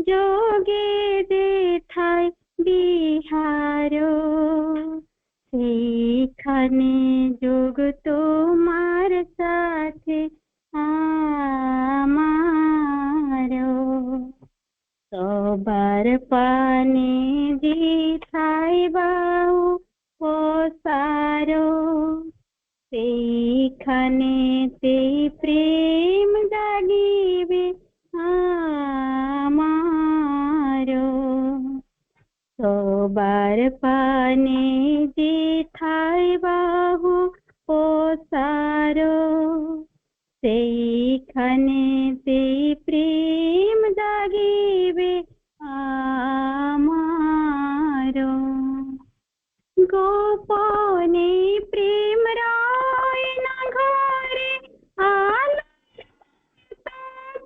जोगे जेठाय बिहारो সেইখানে যোগ তোমার সাথে আমারও সবার পানে দিথাই বাউ পসারো সেইখানেতেই প্রেম জাগিবে আমারও সবার পানে দিথাই বাহু পসারো সেইখানেতেই প্রেম জাগিবে আমারও গোপনে প্রেম রায় না ঘরে আলো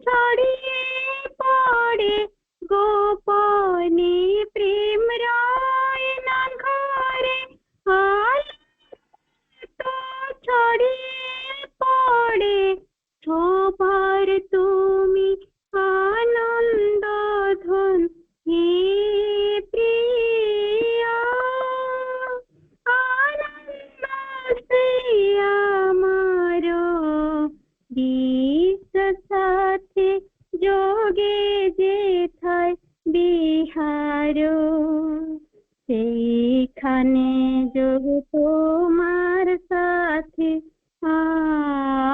ছড়িয়ে পড়ে গোপনে প্রেম রায় না ঘরে আলো ছড়িয়ে পড়ে সবার তুমি আনন্দ ধন হে প্রিয়া আনন্দ সে আমারও বিশ্ব সাথে যোগে যেথায় বিহারো সেইখানে যোগ তোমার সাথে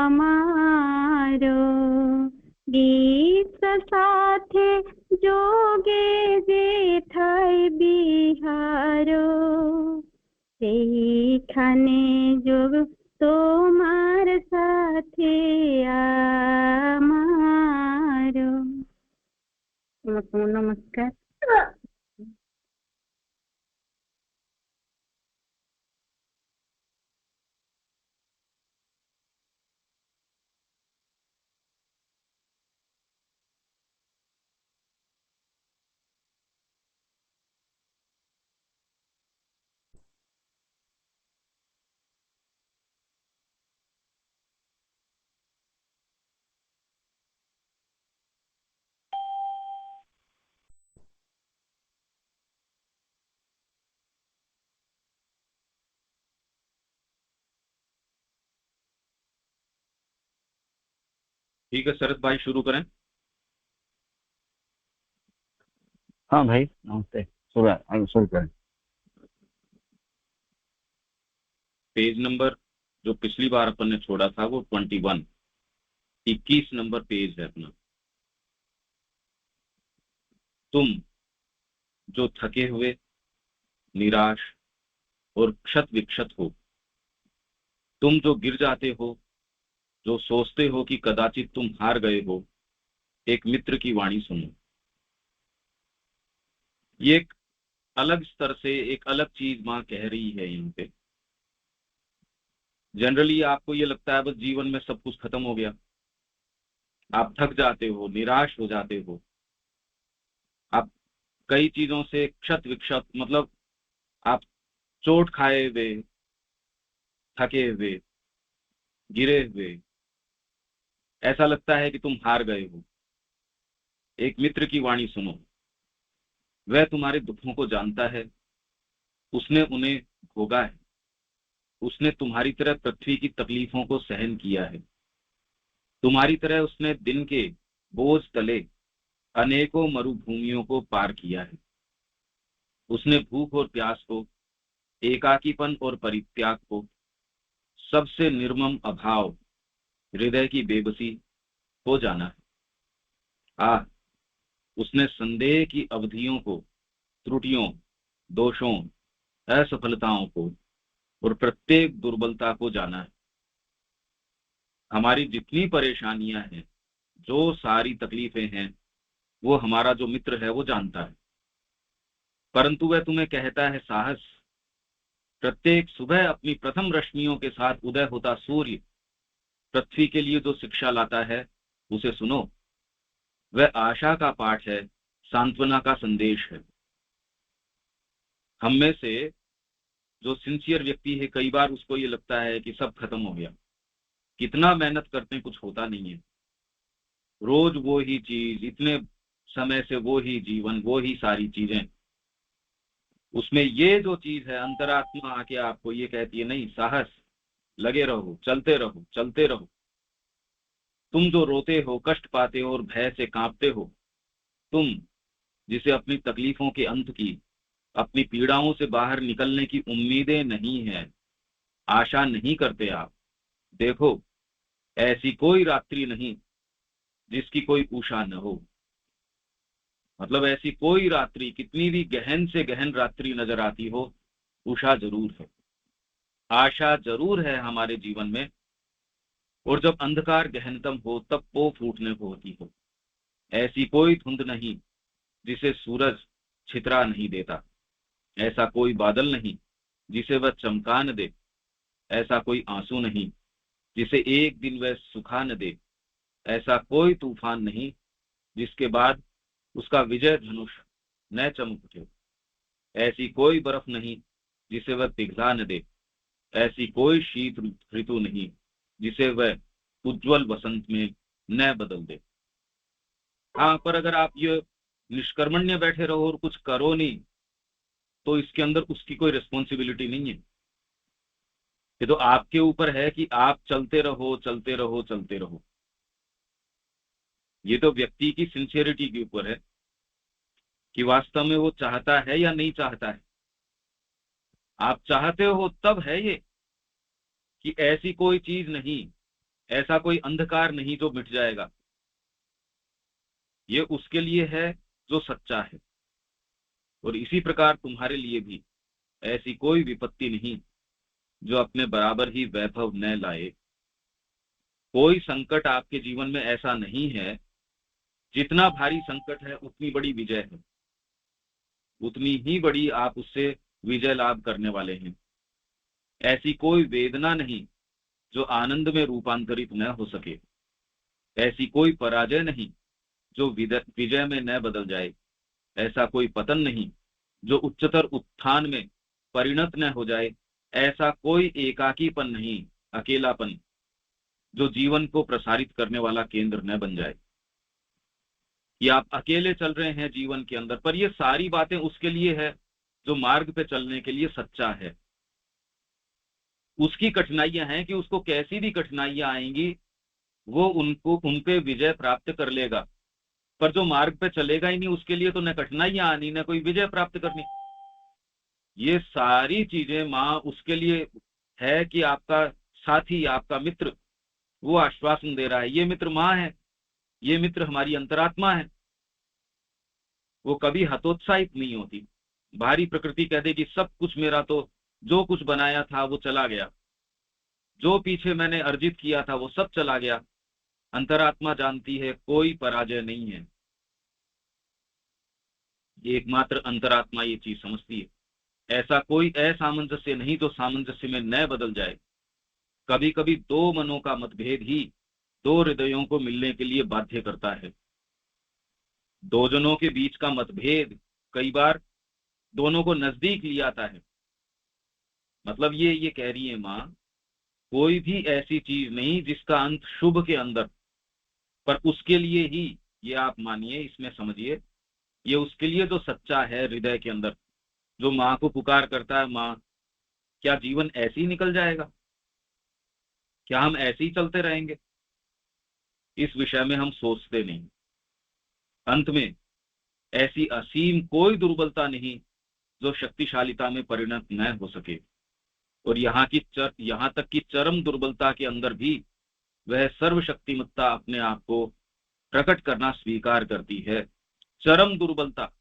আমারও বিশ্ব সাথে যোগে যেথায় বিহারো সেইখানে যোগ তোমার সাথে আমারও। নমস্কার। ठीक है शरद भाई, शुरू करें। हाँ भाई नमस्ते, शुरू करें। पेज नंबर जो पिछली बार अपन ने छोड़ा था वो 21 21 नंबर पेज है अपना। तुम जो थके हुए, निराश और क्षत विक्षत हो, तुम जो गिर जाते हो, जो सोचते हो कि कदाचित तुम हार गए हो, एक मित्र की वाणी सुनो। ये एक अलग स्तर से एक अलग चीज माँ कह रही है यहाँ पे। जनरली आपको ये लगता है बस जीवन में सब कुछ खत्म हो गया, आप थक जाते हो, निराश हो जाते हो, आप कई चीजों से क्षत विक्षत, मतलब आप चोट खाए हुए, थके हुए, गिरे हुए, ऐसा लगता है कि तुम हार गए हो। एक मित्र की वाणी सुनो, वह तुम्हारे दुखों को जानता है, उसने उन्हें भोगा है, उसने तुम्हारी तरह पृथ्वी की तकलीफों को सहन किया है, तुम्हारी तरह उसने दिन के बोझ तले अनेकों मरुभूमियों को पार किया है। उसने भूख और प्यास को, एकाकीपन और परित्याग को, सबसे निर्मम अभाव, हृदय की बेबसी को जाना है। उसने संदेह की अवधियों को, त्रुटियों, दोषों, असफलताओं को और प्रत्येक दुर्बलता को जाना है। हमारी जितनी परेशानियां हैं, जो सारी तकलीफें हैं, वो हमारा जो मित्र है वो जानता है। परंतु वह तुम्हें कहता है साहस, प्रत्येक सुबह अपनी प्रथम रश्मियों के साथ उदय होता सूर्य पृथ्वी के लिए जो शिक्षा लाता है उसे सुनो। वह आशा का पाठ है, सांत्वना का संदेश है। हम में से जो सिंसियर व्यक्ति है, कई बार उसको ये लगता है कि सब खत्म हो गया, कितना मेहनत करते हैं कुछ होता नहीं है, रोज वो ही चीज, इतने समय से वो ही जीवन, वो ही सारी चीजें। उसमें ये जो चीज है, अंतरात्मा आके आपको ये कहती है, नहीं साहस, लगे रहो, चलते रहो, चलते रहो। तुम जो रोते हो, कष्ट पाते हो और भय से कांपते हो, तुम जिसे अपनी तकलीफों के अंत की, अपनी पीड़ाओं से बाहर निकलने की उम्मीदें नहीं है, आशा नहीं करते आप, देखो ऐसी कोई रात्रि नहीं जिसकी कोई उषा न हो। मतलब ऐसी कोई रात्रि, कितनी भी गहन से गहन रात्रि नजर आती हो, उषा जरूर है, आशा जरूर है हमारे जीवन में। और जब अंधकार गहनतम हो तब वो फूटने को होती हो। ऐसी कोई धुंध नहीं जिसे सूरज छितरा नहीं देता, ऐसा कोई बादल नहीं जिसे वह चमका न दे, ऐसा कोई आंसू नहीं जिसे एक दिन वह सुखा न दे, ऐसा कोई तूफान नहीं जिसके बाद उसका विजय धनुष न चमक उठे, ऐसी कोई बर्फ नहीं जिसे वह पिघला न दे, ऐसी कोई शीत ऋतु नहीं जिसे वह उज्जवल वसंत में न बदल दे। हाँ, पर अगर आप ये निष्कर्मण्य बैठे रहो और कुछ करो नहीं, तो इसके अंदर उसकी कोई रिस्पॉन्सिबिलिटी नहीं है। ये तो आपके ऊपर है कि आप चलते रहो, चलते रहो, चलते रहो। ये तो व्यक्ति की सिंसियरिटी के ऊपर है कि वास्तव में वो चाहता है या नहीं चाहता है। आप चाहते हो तब है ये कि ऐसी कोई चीज नहीं, ऐसा कोई अंधकार नहीं जो मिट जाएगा। ये उसके लिए है जो सच्चा है। और इसी प्रकार तुम्हारे लिए भी ऐसी कोई विपत्ति नहीं जो अपने बराबर ही वैभव न लाए। कोई संकट आपके जीवन में ऐसा नहीं है, जितना भारी संकट है उतनी बड़ी विजय है, उतनी ही बड़ी आप उससे विजय लाभ करने वाले हैं। ऐसी कोई वेदना नहीं जो आनंद में रूपांतरित न हो सके, ऐसी कोई पराजय नहीं जो विजय में न बदल जाए, ऐसा कोई पतन नहीं जो उच्चतर उत्थान में परिणत न हो जाए, ऐसा कोई एकाकीपन नहीं, अकेलापन जो जीवन को प्रसारित करने वाला केंद्र न बन जाए। कि आप अकेले चल रहे हैं जीवन के अंदर, पर ये सारी बातें उसके लिए है जो मार्ग पे चलने के लिए सच्चा है। उसकी कठिनाइयां हैं कि उसको कैसी भी कठिनाइयां आएंगी वो उन पे विजय प्राप्त कर लेगा। पर जो मार्ग पे चलेगा ही नहीं, उसके लिए तो न कठिनाइयां आनी न कोई विजय प्राप्त करनी। ये सारी चीजें माँ उसके लिए है कि आपका साथी, आपका मित्र वो आश्वासन दे रहा है। ये मित्र माँ है, ये मित्र हमारी अंतरात्मा है। वो कभी हतोत्साहित नहीं होती। भारी प्रकृति कह देगी सब कुछ मेरा, तो जो कुछ बनाया था वो चला गया, जो पीछे मैंने अर्जित किया था वो सब चला गया। अंतरात्मा जानती है कोई पराजय नहीं है। एकमात्र अंतरात्मा ये चीज समझती है। ऐसा कोई असामंजस्य नहीं जो सामंजस्य में न बदल जाए। कभी कभी दो मनों का मतभेद ही दो हृदयों को मिलने के लिए बाध्य करता है। दो जनों के बीच का मतभेद कई बार दोनों को नजदीक ले आता है। मतलब ये कह रही है माँ, कोई भी ऐसी चीज नहीं जिसका अंत शुभ के अंदर, पर उसके लिए ही, ये आप मानिए, इसमें समझिए, ये उसके लिए जो सच्चा है हृदय के अंदर, जो माँ को पुकार करता है, माँ क्या जीवन ऐसे ही निकल जाएगा, क्या हम ऐसे ही चलते रहेंगे, इस विषय में हम सोचते नहीं। अंत में ऐसी असीम कोई दुर्बलता नहीं जो शक्तिशालिता में परिणत न हो सके। और यहाँ तक कि चरम दुर्बलता के अंदर भी वह सर्वशक्तिमत्ता अपने आप को प्रकट करना स्वीकार करती है। चरम दुर्बलता,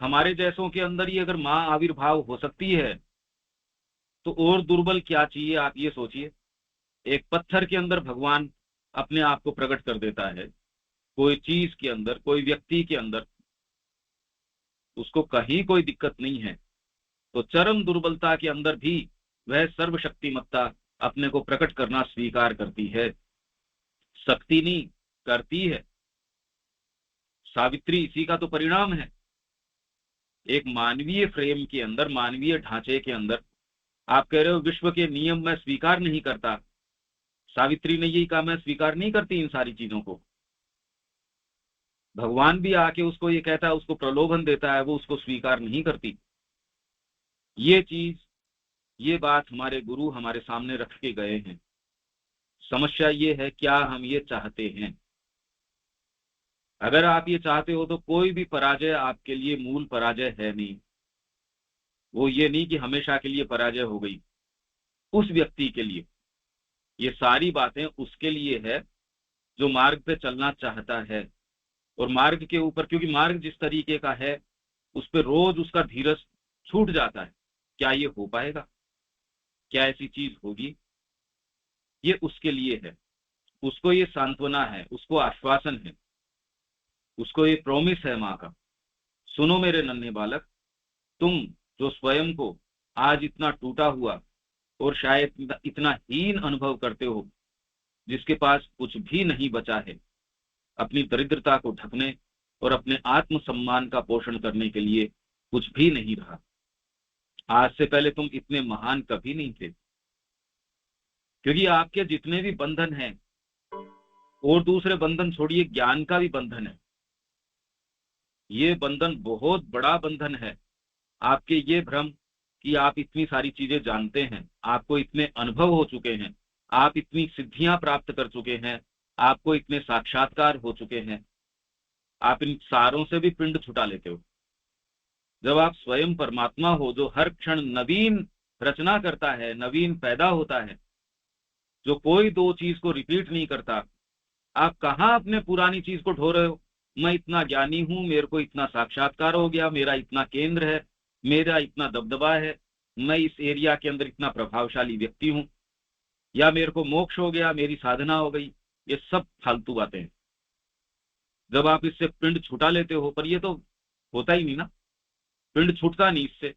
हमारे जैसों के अंदर ही अगर माँ आविर्भाव हो सकती है तो और दुर्बल क्या चाहिए, आप ये सोचिए। एक पत्थर के अंदर भगवान अपने आप को प्रकट कर देता है, कोई चीज के अंदर, कोई व्यक्ति के अंदर उसको कहीं कोई दिक्कत नहीं है, तो चरम दुर्बलता के अंदर भी वह सर्वशक्तिमत्ता अपने को प्रकट करना स्वीकार करती है। शक्ति नहीं, करती है। सावित्री इसी का तो परिणाम है। एक मानवीय फ्रेम के अंदर, मानवीय ढांचे के अंदर आप कह रहे हो विश्व के नियम मैं स्वीकार नहीं करता। सावित्री ने यही कहा, मैं स्वीकार नहीं करती इन सारी चीजों को। भगवान भी आके उसको ये कहता है, उसको प्रलोभन देता है, वो उसको स्वीकार नहीं करती। ये चीज, ये बात हमारे गुरु हमारे सामने रख के गए हैं। समस्या ये है, क्या हम ये चाहते हैं? अगर आप ये चाहते हो तो कोई भी पराजय आपके लिए मूल पराजय है नहीं। वो ये नहीं कि हमेशा के लिए पराजय हो गई। उस व्यक्ति के लिए ये सारी बातें उसके लिए है जो मार्ग पे चलना चाहता है। और मार्ग के ऊपर, क्योंकि मार्ग जिस तरीके का है उस पर रोज उसका धीरज छूट जाता है। क्या ये हो पाएगा? क्या ऐसी चीज होगी? ये उसके लिए है। उसको ये सांत्वना है, उसको आश्वासन है, उसको ये प्रॉमिस है माँ का। सुनो मेरे नन्हे बालक, तुम जो स्वयं को आज इतना टूटा हुआ और शायद इतना हीन अनुभव करते हो, जिसके पास कुछ भी नहीं बचा है अपनी दरिद्रता को ढकने और अपने आत्मसम्मान का पोषण करने के लिए, कुछ भी नहीं रहा। आज से पहले तुम इतने महान कभी नहीं थे। क्योंकि आपके जितने भी बंधन हैं, और दूसरे बंधन छोड़िए, ज्ञान का भी बंधन है। ये बंधन बहुत बड़ा बंधन है। आपके ये भ्रम कि आप इतनी सारी चीजें जानते हैं, आपको इतने अनुभव हो चुके हैं, आप इतनी सिद्धियां प्राप्त कर चुके हैं, आपको इतने साक्षात्कार हो चुके हैं, आप इन सारों से भी पिंड छुटा लेते हो। जब आप स्वयं परमात्मा हो जो हर क्षण नवीन रचना करता है, नवीन पैदा होता है, जो कोई दो चीज को रिपीट नहीं करता, आप कहाँ अपने पुरानी चीज को ढो रहे हो? मैं इतना ज्ञानी हूं, मेरे को इतना साक्षात्कार हो गया, मेरा इतना केंद्र है, मेरा इतना दबदबा है, मैं इस एरिया के अंदर इतना प्रभावशाली व्यक्ति हूं, या मेरे को मोक्ष हो गया, मेरी साधना हो गई। ये सब फालतू बातें हैं। जब आप इससे पिंड छुटा लेते हो, पर ये तो होता ही नहीं ना, पिंड छूटता नहीं इससे।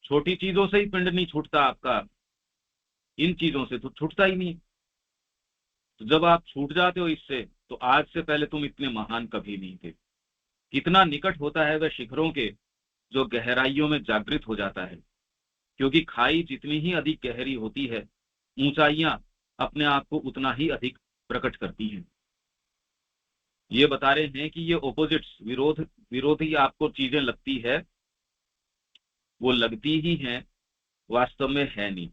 छोटी चीजों से ही पिंड नहीं छूटता आपका, इन चीजों से तो छूटता ही नहीं। तो जब आप छूट जाते हो इससे, तो आज से पहले तुम इतने महान कभी नहीं थे। कितना निकट होता है वह शिखरों के जो गहराइयों में जागृत हो जाता है। क्योंकि खाई जितनी ही अधिक गहरी होती है, ऊंचाइयां अपने आप को उतना ही अधिक प्रकट करती हैं। ये बता रहे हैं कि ये ऑपोजिट्स, विरोधी आपको चीजें लगती है, वो लगती ही हैं, वास्तव में है नहीं।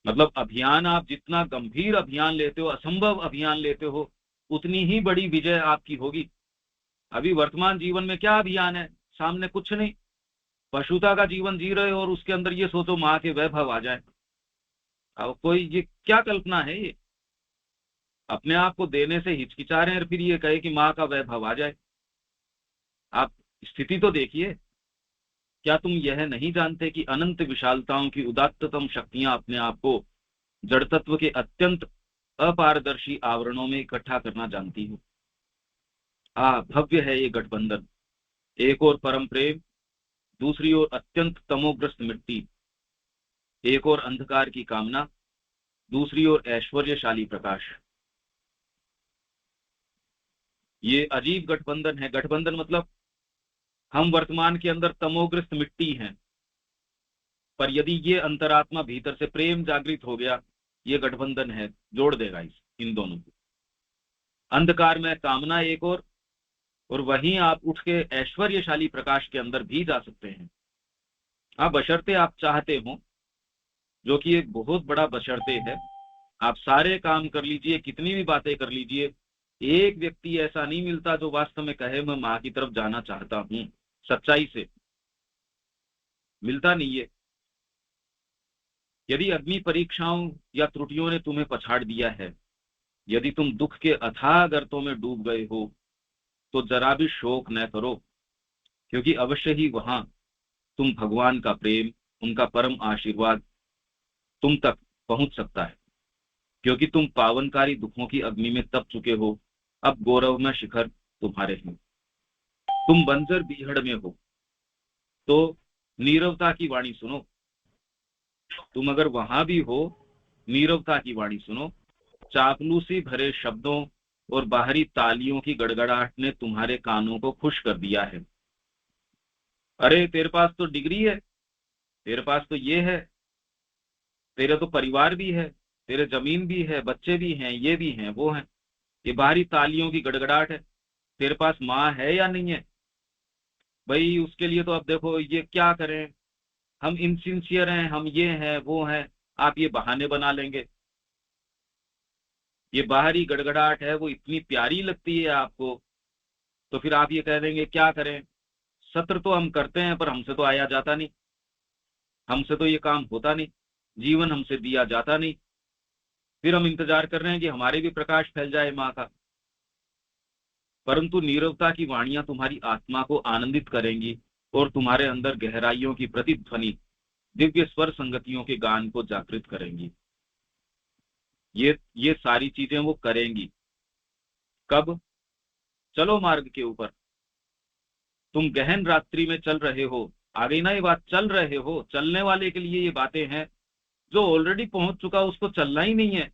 मतलब अभियान आप जितना गंभीर अभियान लेते हो, असंभव अभियान लेते हो, उतनी ही बड़ी विजय आपकी होगी। अभी वर्तमान जीवन में क्या अभियान है? सामने कुछ नहीं। पशुता का जीवन जी रहे हो और उसके अंदर ये सोचो माँ के वैभव आ जाए। अब कोई ये क्या कल्पना है? ये अपने आप को देने से हिचकिचा रहे हैं और फिर ये कहे कि माँ का वैभव आ जाए। आप स्थिति तो देखिए। क्या तुम यह नहीं जानते कि अनंत विशालताओं की उदात्ततम शक्तियां अपने आप को जड़ तत्व के अत्यंत अपारदर्शी आवरणों में इकट्ठा करना जानती हो? भव्य है ये गठबंधन। एक और परम प्रेम, दूसरी ओर अत्यंत तमोग्रस्त मिट्टी। एक और अंधकार की कामना, दूसरी ओर ऐश्वर्यशाली प्रकाश। ये अजीब गठबंधन है। गठबंधन मतलब हम वर्तमान के अंदर तमोग्रस्त मिट्टी हैं, पर यदि ये अंतरात्मा भीतर से प्रेम जागृत हो गया, ये गठबंधन है, जोड़ देगा इन दोनों को। अंधकार में कामना एक और वहीं आप उठ के ऐश्वर्यशाली प्रकाश के अंदर भी जा सकते हैं। हाँ, बशर्ते आप चाहते हो, जो कि एक बहुत बड़ा बशर्ते है। आप सारे काम कर लीजिए, कितनी भी बातें कर लीजिए, एक व्यक्ति ऐसा नहीं मिलता जो वास्तव में कहे मैं माँ की तरफ जाना चाहता हूं सच्चाई से। मिलता नहीं है। यदि अग्नि परीक्षाओं या त्रुटियों ने तुम्हें पछाड़ दिया है, यदि तुम दुख के अथाह गर्तों में डूब गए हो, तो जरा भी शोक न करो, क्योंकि अवश्य ही वहां तुम भगवान का प्रेम, उनका परम आशीर्वाद तुम तक पहुंच सकता है। क्योंकि तुम पावनकारी दुखों की अग्नि में तप चुके हो, अब गौरवमय शिखर तुम्हारे हैं। तुम बंजर बीहड़ में हो तो नीरवता की वाणी सुनो। तुम अगर वहां भी हो, नीरवता की वाणी सुनो। चापलूसी भरे शब्दों और बाहरी तालियों की गड़गड़ाहट ने तुम्हारे कानों को खुश कर दिया है। अरे तेरे पास तो डिग्री है, तेरे पास तो ये है, तेरे तो परिवार भी है, तेरे जमीन भी है, बच्चे भी हैं, ये भी हैं, वो हैं। ये बाहरी तालियों की गड़गड़ाहट है। तेरे पास माँ है या नहीं है भाई, उसके लिए तो अब देखो ये क्या करें, हम इनसिंसियर हैं, हम ये हैं वो हैं, आप ये बहाने बना लेंगे। ये बाहरी गड़गड़ाहट है वो इतनी प्यारी लगती है आपको, तो फिर आप ये कह देंगे क्या करें, सत्र तो हम करते हैं पर हमसे तो आया जाता नहीं, हमसे तो ये काम होता नहीं, जीवन हमसे दिया जाता नहीं, फिर हम इंतजार कर रहे हैं कि हमारे भी प्रकाश फैल जाए माँ का। परंतु नीरवता की वाणियां तुम्हारी आत्मा को आनंदित करेंगी और तुम्हारे अंदर गहराइयों की प्रतिध्वनि दिव्य स्वर संगतियों के गान को जागृत करेंगी। ये सारी चीजें वो करेंगी कब? चलो मार्ग के ऊपर। तुम गहन रात्रि में चल रहे हो, आ गई ना ये बात, चल रहे हो। चलने वाले के लिए ये बातें हैं, जो ऑलरेडी पहुंच चुका उसको चलना ही नहीं है।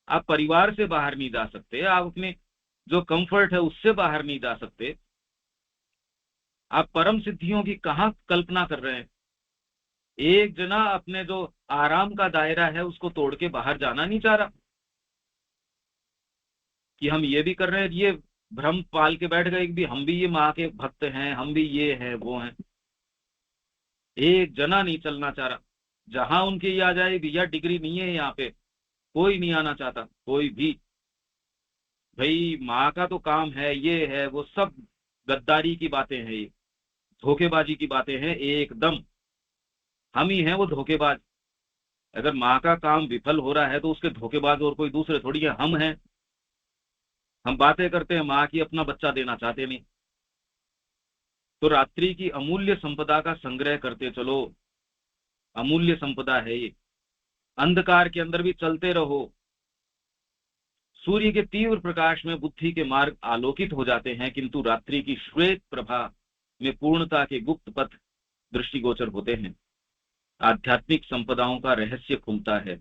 आप परिवार से बाहर नहीं जा सकते, आप अपने जो कंफर्ट है उससे बाहर नहीं जा सकते, आप परम सिद्धियों की कहां कल्पना कर रहे हैं। एक जना अपने जो आराम का दायरा है उसको तोड़ के बाहर जाना नहीं चाह रहा कि हम ये भी कर रहे हैं, ये भ्रम पाल के बैठ गए कि भी हम भी ये माँ के भक्त हैं, हम भी ये हैं वो हैं। एक जना नहीं चलना चाह रहा। जहां उनके ये आ जाए भैया डिग्री नहीं है यहाँ पे, कोई नहीं आना चाहता, कोई भी। भाई माँ का तो काम है, ये है वो, सब गद्दारी की बातें हैं, ये धोखेबाजी की बातें हैं एकदम। हम ही हैं वो धोखेबाज। अगर माँ का काम विफल हो रहा है तो उसके धोखेबाज और कोई दूसरे थोड़ी है, हम हैं। हम बातें करते हैं माँ की, अपना बच्चा देना चाहते नहीं। तो रात्रि की अमूल्य संपदा का संग्रह करते चलो, अमूल्य संपदा है ये। अंधकार के अंदर भी चलते रहो। सूर्य के तीव्र प्रकाश में बुद्धि के मार्ग आलोकित हो जाते हैं, किंतु रात्रि की श्वेत प्रभा में पूर्णता के गुप्त पथ दृष्टिगोचर होते हैं। आध्यात्मिक संपदाओं का रहस्य खुलता है।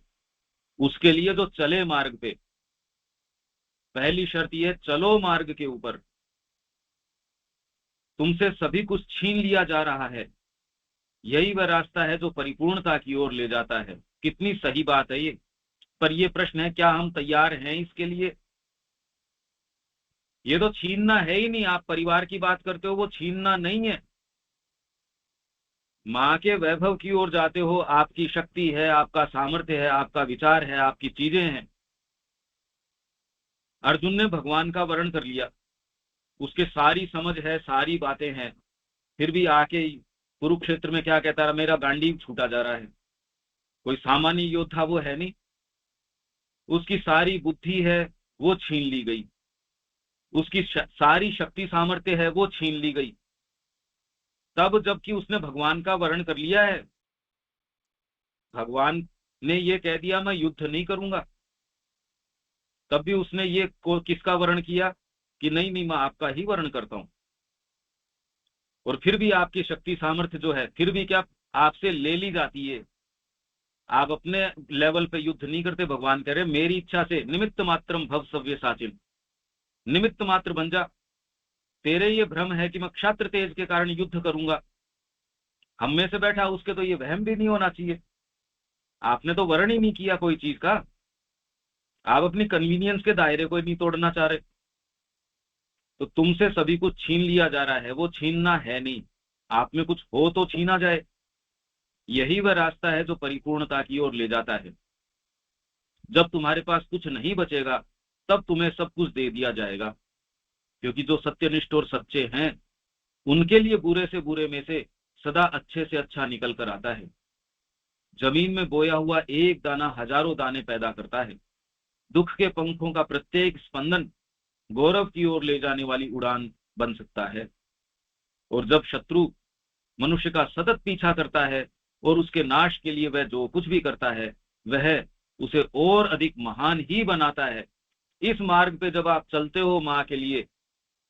उसके लिए जो चले मार्ग पे, पहली शर्त यह, चलो मार्ग के ऊपर। तुमसे सभी कुछ छीन लिया जा रहा है, यही वह रास्ता है जो परिपूर्णता की ओर ले जाता है। कितनी सही बात है ये। पर यह प्रश्न है, क्या हम तैयार हैं इसके लिए? ये तो छीनना है ही नहीं। आप परिवार की बात करते हो, वो छीनना नहीं है। माँ के वैभव की ओर जाते हो, आपकी शक्ति है, आपका सामर्थ्य है, आपका विचार है, आपकी चीजें हैं। अर्जुन ने भगवान का वर्ण कर लिया, उसके सारी समझ है, सारी बातें हैं, फिर भी आके कुरुक्षेत्र में क्या कहता रहा, मेरा गांडीव छूटा जा रहा है। कोई सामान्य योद्धा वो है नहीं। उसकी सारी बुद्धि है वो छीन ली गई, उसकी सारी शक्ति सामर्थ्य है वो छीन ली गई। तब जबकि उसने भगवान का वर्ण कर लिया है, भगवान ने ये कह दिया मैं युद्ध नहीं करूंगा, तब भी उसने ये किसका वर्ण किया कि नहीं नहीं मैं आपका ही वर्ण करता हूं। और फिर भी आपकी शक्ति सामर्थ्य जो है फिर भी क्या आपसे ले ली जाती है। आप अपने लेवल पे युद्ध नहीं करते। भगवान कह रहे मेरी इच्छा से निमित्त मात्रम भव सव्य साचिन, निमित्त मात्र बन जा। तेरे ये भ्रम है कि मैं क्षात्र तेज के कारण युद्ध करूंगा, हम में से बैठा उसके तो ये वहम भी नहीं होना चाहिए। आपने तो वर्ण ही नहीं किया कोई चीज का, आप अपनी कन्वीनियंस के दायरे को नहीं तोड़ना चाह रहे। तो तुमसे सभी कुछ छीन लिया जा रहा है, वो छीनना है नहीं। आप में कुछ हो तो छीना जाए, यही वह रास्ता है जो परिपूर्णता की ओर ले जाता है। जब तुम्हारे पास कुछ नहीं बचेगा तब तुम्हें सब कुछ दे दिया जाएगा, क्योंकि जो सत्यनिष्ठ और सच्चे हैं उनके लिए बुरे से बुरे में से सदा अच्छे से अच्छा निकल कर आता है। जमीन में बोया हुआ एक दाना हजारों दाने पैदा करता है। दुख के पंखों का प्रत्येक स्पंदन गौरव की ओर ले जाने वाली उड़ान बन सकता है। और जब शत्रु मनुष्य का सतत पीछा करता है और उसके नाश के लिए वह जो कुछ भी करता है वह उसे और अधिक महान ही बनाता है। इस मार्ग पे जब आप चलते हो माँ के लिए,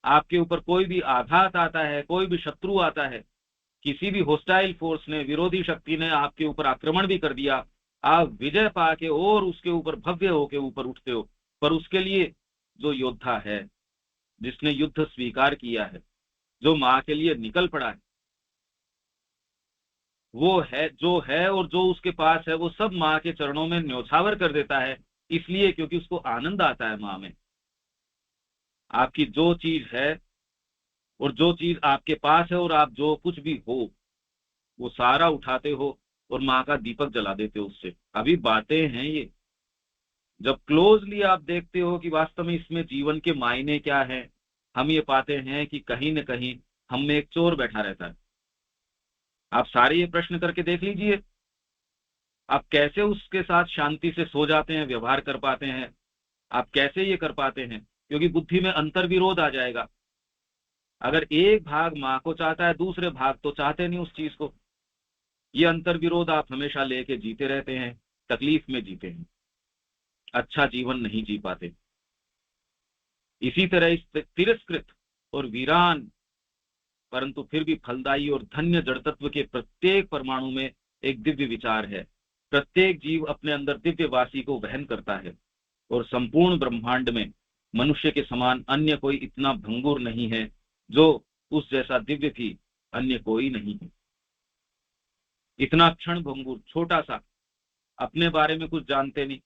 आपके ऊपर कोई भी आघात आता है, कोई भी शत्रु आता है, किसी भी होस्टाइल फोर्स ने, विरोधी शक्ति ने आपके ऊपर आक्रमण भी कर दिया, आप विजय पाके और उसके ऊपर भव्य होके ऊपर उठते हो। पर उसके लिए जो योद्धा है, जिसने युद्ध स्वीकार किया है, जो माँ के लिए निकल पड़ा है, वो है जो है, और जो उसके पास है वो सब माँ के चरणों में न्योछावर कर देता है। इसलिए क्योंकि उसको आनंद आता है माँ में। आपकी जो चीज है और जो चीज आपके पास है और आप जो कुछ भी हो वो सारा उठाते हो और माँ का दीपक जला देते हो उससे। अभी बातें हैं ये, जब क्लोजली आप देखते हो कि वास्तव में इसमें जीवन के मायने क्या है, हम ये पाते हैं कि कहीं न कहीं हम में एक चोर बैठा रहता है। आप सारे ये प्रश्न करके देख लीजिए, आप कैसे उसके साथ शांति से सो जाते हैं, व्यवहार कर पाते हैं। आप कैसे ये कर पाते हैं? क्योंकि बुद्धि में अंतर विरोध आ जाएगा। अगर एक भाग माँ को चाहता है, दूसरे भाग तो चाहते नहीं उस चीज को। ये अंतर विरोध आप हमेशा लेके जीते रहते हैं, तकलीफ में जीते हैं, अच्छा जीवन नहीं जी पाते। इसी तरह इस तिरस्कृत और वीरान परंतु फिर भी फलदायी और धन्य जड़ तत्व के प्रत्येक परमाणु में एक दिव्य विचार है। प्रत्येक जीव अपने अंदर दिव्य वासी को वहन करता है और संपूर्ण ब्रह्मांड में मनुष्य के समान अन्य कोई इतना भंगुर नहीं है, जो उस जैसा दिव्य भी अन्य कोई नहीं है। इतना क्षण भंगुर, छोटा सा, अपने बारे में कुछ जानते नहीं,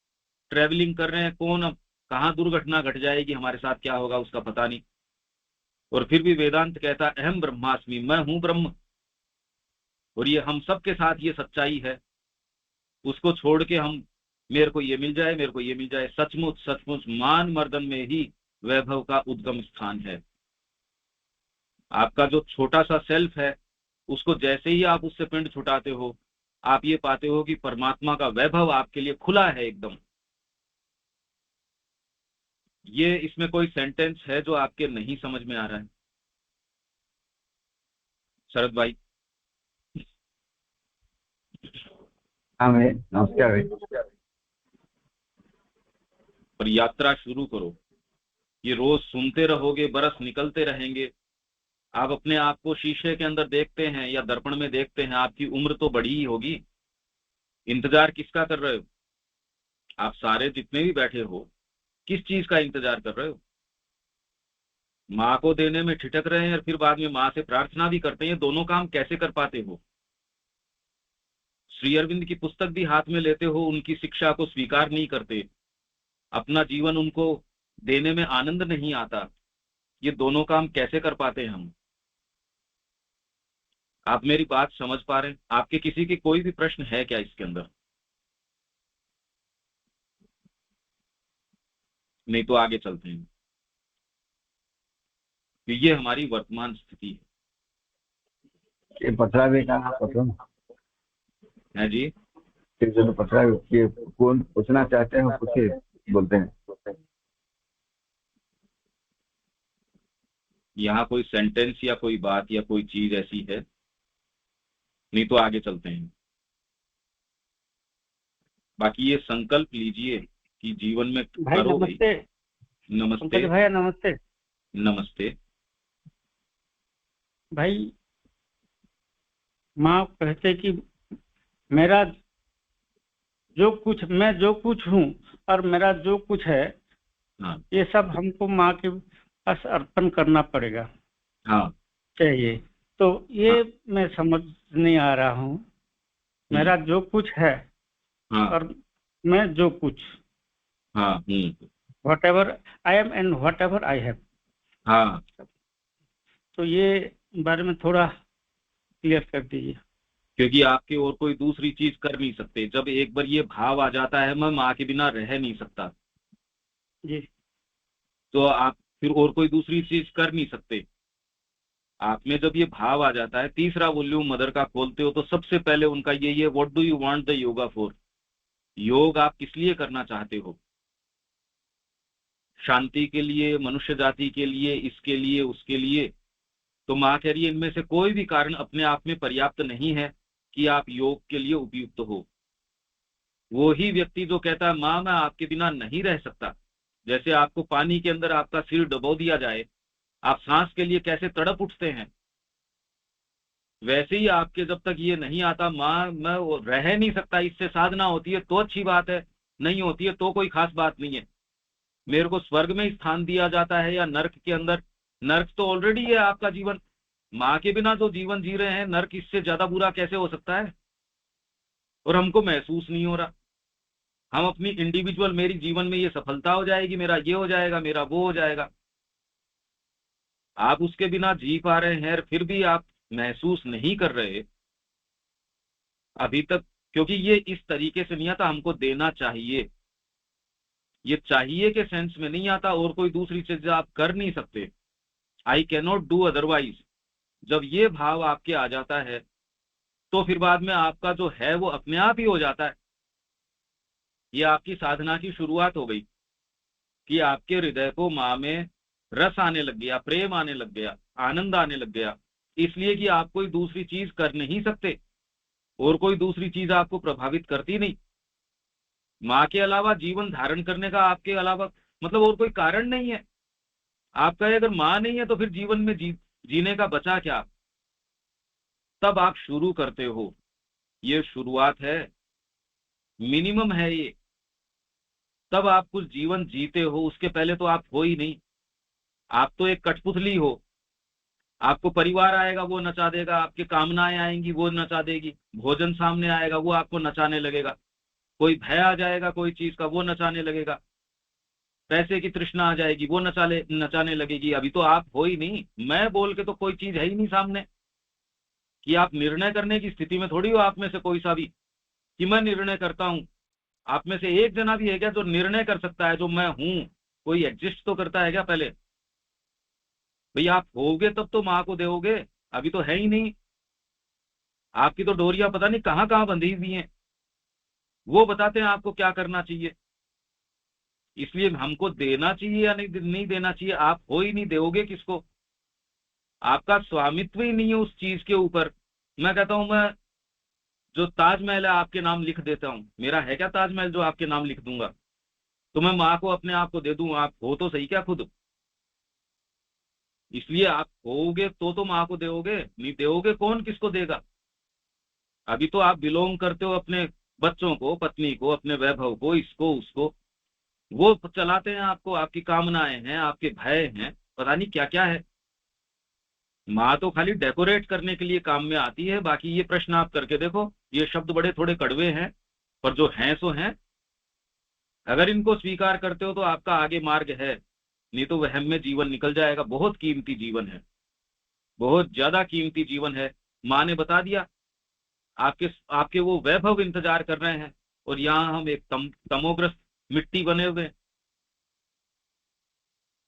ट्रेवलिंग कर रहे हैं, कौन अब कहाँ दुर्घटना घट जाएगी, हमारे साथ क्या होगा उसका पता नहीं। और फिर भी वेदांत कहता अहम ब्रह्मास्मि, मैं हूं ब्रह्म। और ये हम सबके साथ ये सच्चाई है। उसको छोड़ के हम मेरे को ये मिल जाए, मेरे को ये मिल जाए, सचमुच सचमुच मान मर्दन में ही वैभव का उद्गम स्थान है। आपका जो छोटा सा सेल्फ है, उसको जैसे ही आप उससे पिंड छुटाते हो, आप ये पाते हो कि परमात्मा का वैभव आपके लिए खुला है एकदम। ये इसमें कोई सेंटेंस है जो आपके नहीं समझ में आ रहा है शरद भाई? हाँ भाई, नमस्कार भाई। पर यात्रा शुरू करो। ये रोज सुनते रहोगे, बरस निकलते रहेंगे। आप अपने आप को शीशे के अंदर देखते हैं या दर्पण में देखते हैं, आपकी उम्र तो बड़ी ही होगी। इंतजार किसका कर रहे हो? आप सारे जितने भी बैठे हो, किस चीज का इंतजार कर रहे हो? माँ को देने में ठिठक रहे हैं और फिर बाद में माँ से प्रार्थना भी करते हैं। दोनों काम कैसे कर पाते हो? श्री अरविंद की पुस्तक भी हाथ में लेते हो, उनकी शिक्षा को स्वीकार नहीं करते, अपना जीवन उनको देने में आनंद नहीं आता। ये दोनों काम कैसे कर पाते हैं हम? आप मेरी बात समझ पा रहे हैं? आपके किसी के कोई भी प्रश्न है क्या इसके अंदर? नहीं तो आगे चलते हैं। तो ये हमारी वर्तमान स्थिति ये पथरा भी कहा पत्र है जी। फिर जो पथरा ये कौन पूछना चाहते हैं वो पूछे, बोलते हैं। यहाँ कोई सेंटेंस या कोई बात या कोई चीज ऐसी है? नहीं तो आगे चलते हैं। बाकी ये संकल्प लीजिए कि जीवन में भाई करो। नमस्ते। नमस्ते पंकज भैया नमस्ते। नमस्ते भाई माँ कहते कि मेरा जो कुछ, मैं जो कुछ हूँ और मेरा जो कुछ है, हाँ ये सब हमको माँ के पास अर्पण करना पड़ेगा, हाँ चाहिए। तो ये हाँ। मैं समझ नहीं आ रहा हूँ। मेरा जो कुछ है हाँ और मैं जो कुछ, हाँ what ever I am and what ever I have, हाँ। तो ये बारे में थोड़ा क्लियर कर दीजिए। क्योंकि आपके और कोई दूसरी चीज कर नहीं सकते। जब एक बार ये भाव आ जाता है मैं माँ के बिना रह नहीं सकता, जी तो आप फिर और कोई दूसरी चीज कर नहीं सकते। आप में जब ये भाव आ जाता है, तीसरा वॉल्यूम मदर का खोलते हो तो सबसे पहले उनका यही है, what do you want the yoga for? योग आप किस लिए करना चाहते हो? शांति के लिए, मनुष्य जाति के लिए, इसके लिए, उसके लिए? तो माँ कह रही है इनमें से कोई भी कारण अपने आप में पर्याप्त नहीं है कि आप योग के लिए उपयुक्त हो। वो ही व्यक्ति जो कहता है माँ मैं आपके बिना नहीं रह सकता, जैसे आपको पानी के अंदर आपका सिर डुबो दिया जाए, आप सांस के लिए कैसे तड़प उठते हैं, वैसे ही आपके जब तक ये नहीं आता माँ मैं रह नहीं सकता, इससे साधना होती है तो अच्छी बात है, नहीं होती है तो कोई खास बात नहीं है। मेरे को स्वर्ग में स्थान दिया जाता है या नर्क के अंदर, नर्क तो ऑलरेडी है आपका जीवन। माँ के बिना जो जीवन जी रहे हैं, नर्क इससे ज्यादा बुरा कैसे हो सकता है? और हमको महसूस नहीं हो रहा। हम अपनी इंडिविजुअल, मेरी जीवन में ये सफलता हो जाएगी, मेरा ये हो जाएगा, मेरा वो हो जाएगा। आप उसके बिना जी पा रहे हैं, फिर भी आप महसूस नहीं कर रहे अभी तक, क्योंकि ये इस तरीके से नहीं आता हमको देना चाहिए। ये चाहिए के सेंस में नहीं आता, और कोई दूसरी चीज आप कर नहीं सकते, I can not do otherwise. जब ये भाव आपके आ जाता है तो फिर बाद में आपका जो है वो अपने आप ही हो जाता है। ये आपकी साधना की शुरुआत हो गई कि आपके हृदय को माँ में रस आने लग गया, प्रेम आने लग गया, आनंद आने लग गया, इसलिए कि आप कोई दूसरी चीज कर नहीं सकते और कोई दूसरी चीज आपको प्रभावित करती नहीं। माँ के अलावा जीवन धारण करने का आपके अलावा मतलब और कोई कारण नहीं है। आपका अगर माँ नहीं है तो फिर जीवन में जीने का बचा क्या? तब आप शुरू करते हो, ये शुरुआत है, मिनिमम है ये। तब आप कुछ जीवन जीते हो, उसके पहले तो आप हो ही नहीं। आप तो एक कठपुतली हो। आपको परिवार आएगा वो नचा देगा, आपकी कामनाएं आएंगी वो नचा देगी, भोजन सामने आएगा वो आपको नचाने लगेगा, कोई भय आ जाएगा कोई चीज का वो नचाने लगेगा, पैसे की तृष्णा आ जाएगी वो नचाने लगेगी। अभी तो आप हो ही नहीं, मैं बोल के तो कोई चीज है ही नहीं सामने कि आप निर्णय करने की स्थिति में थोड़ी हो आप में से कोई सा भी कि मैं निर्णय करता हूं। आप में से एक जना भी है क्या जो निर्णय कर सकता है जो मैं हूं? कोई एग्जिस्ट तो करता है क्या पहले? भाई आप होगे तब तो माँ को दोगे, अभी तो है ही नहीं। आपकी तो डोरियां पता नहीं कहां कहां बंधी हुई हैं, वो बताते हैं आपको क्या करना चाहिए। इसलिए हमको देना चाहिए या नहीं देना चाहिए, आप हो ही नहीं, दोगे किसको? आपका स्वामित्व ही नहीं है उस चीज के ऊपर। मैं कहता हूं मैं जो ताजमहल है आपके नाम लिख देता हूं, मेरा है क्या ताजमहल जो आपके नाम लिख दूंगा? तो मैं माँ को अपने आप को दे दूं, आप हो तो सही क्या खुद। इसलिए आप होगे तो माँ को दोगे, नहीं दोगे कौन किसको देगा? अभी तो आप बिलोंग करते हो अपने बच्चों को, पत्नी को, अपने वैभव को, इसको उसको, वो चलाते हैं आपको, आपकी कामनाएं हैं, आपके भय हैं, पता नहीं क्या क्या है। माँ तो खाली डेकोरेट करने के लिए काम में आती है। बाकी ये प्रश्न आप करके देखो, ये शब्द बड़े थोड़े कड़वे हैं पर जो हैं सो हैं। अगर इनको स्वीकार करते हो तो आपका आगे मार्ग है, नहीं तो वहम में जीवन निकल जाएगा। बहुत कीमती जीवन है, बहुत ज्यादा कीमती जीवन है। माँ ने बता दिया, आपके आपके वो वैभव इंतजार कर रहे हैं और यहाँ हम एक तमोग्रस्त मिट्टी बने हुए हैं।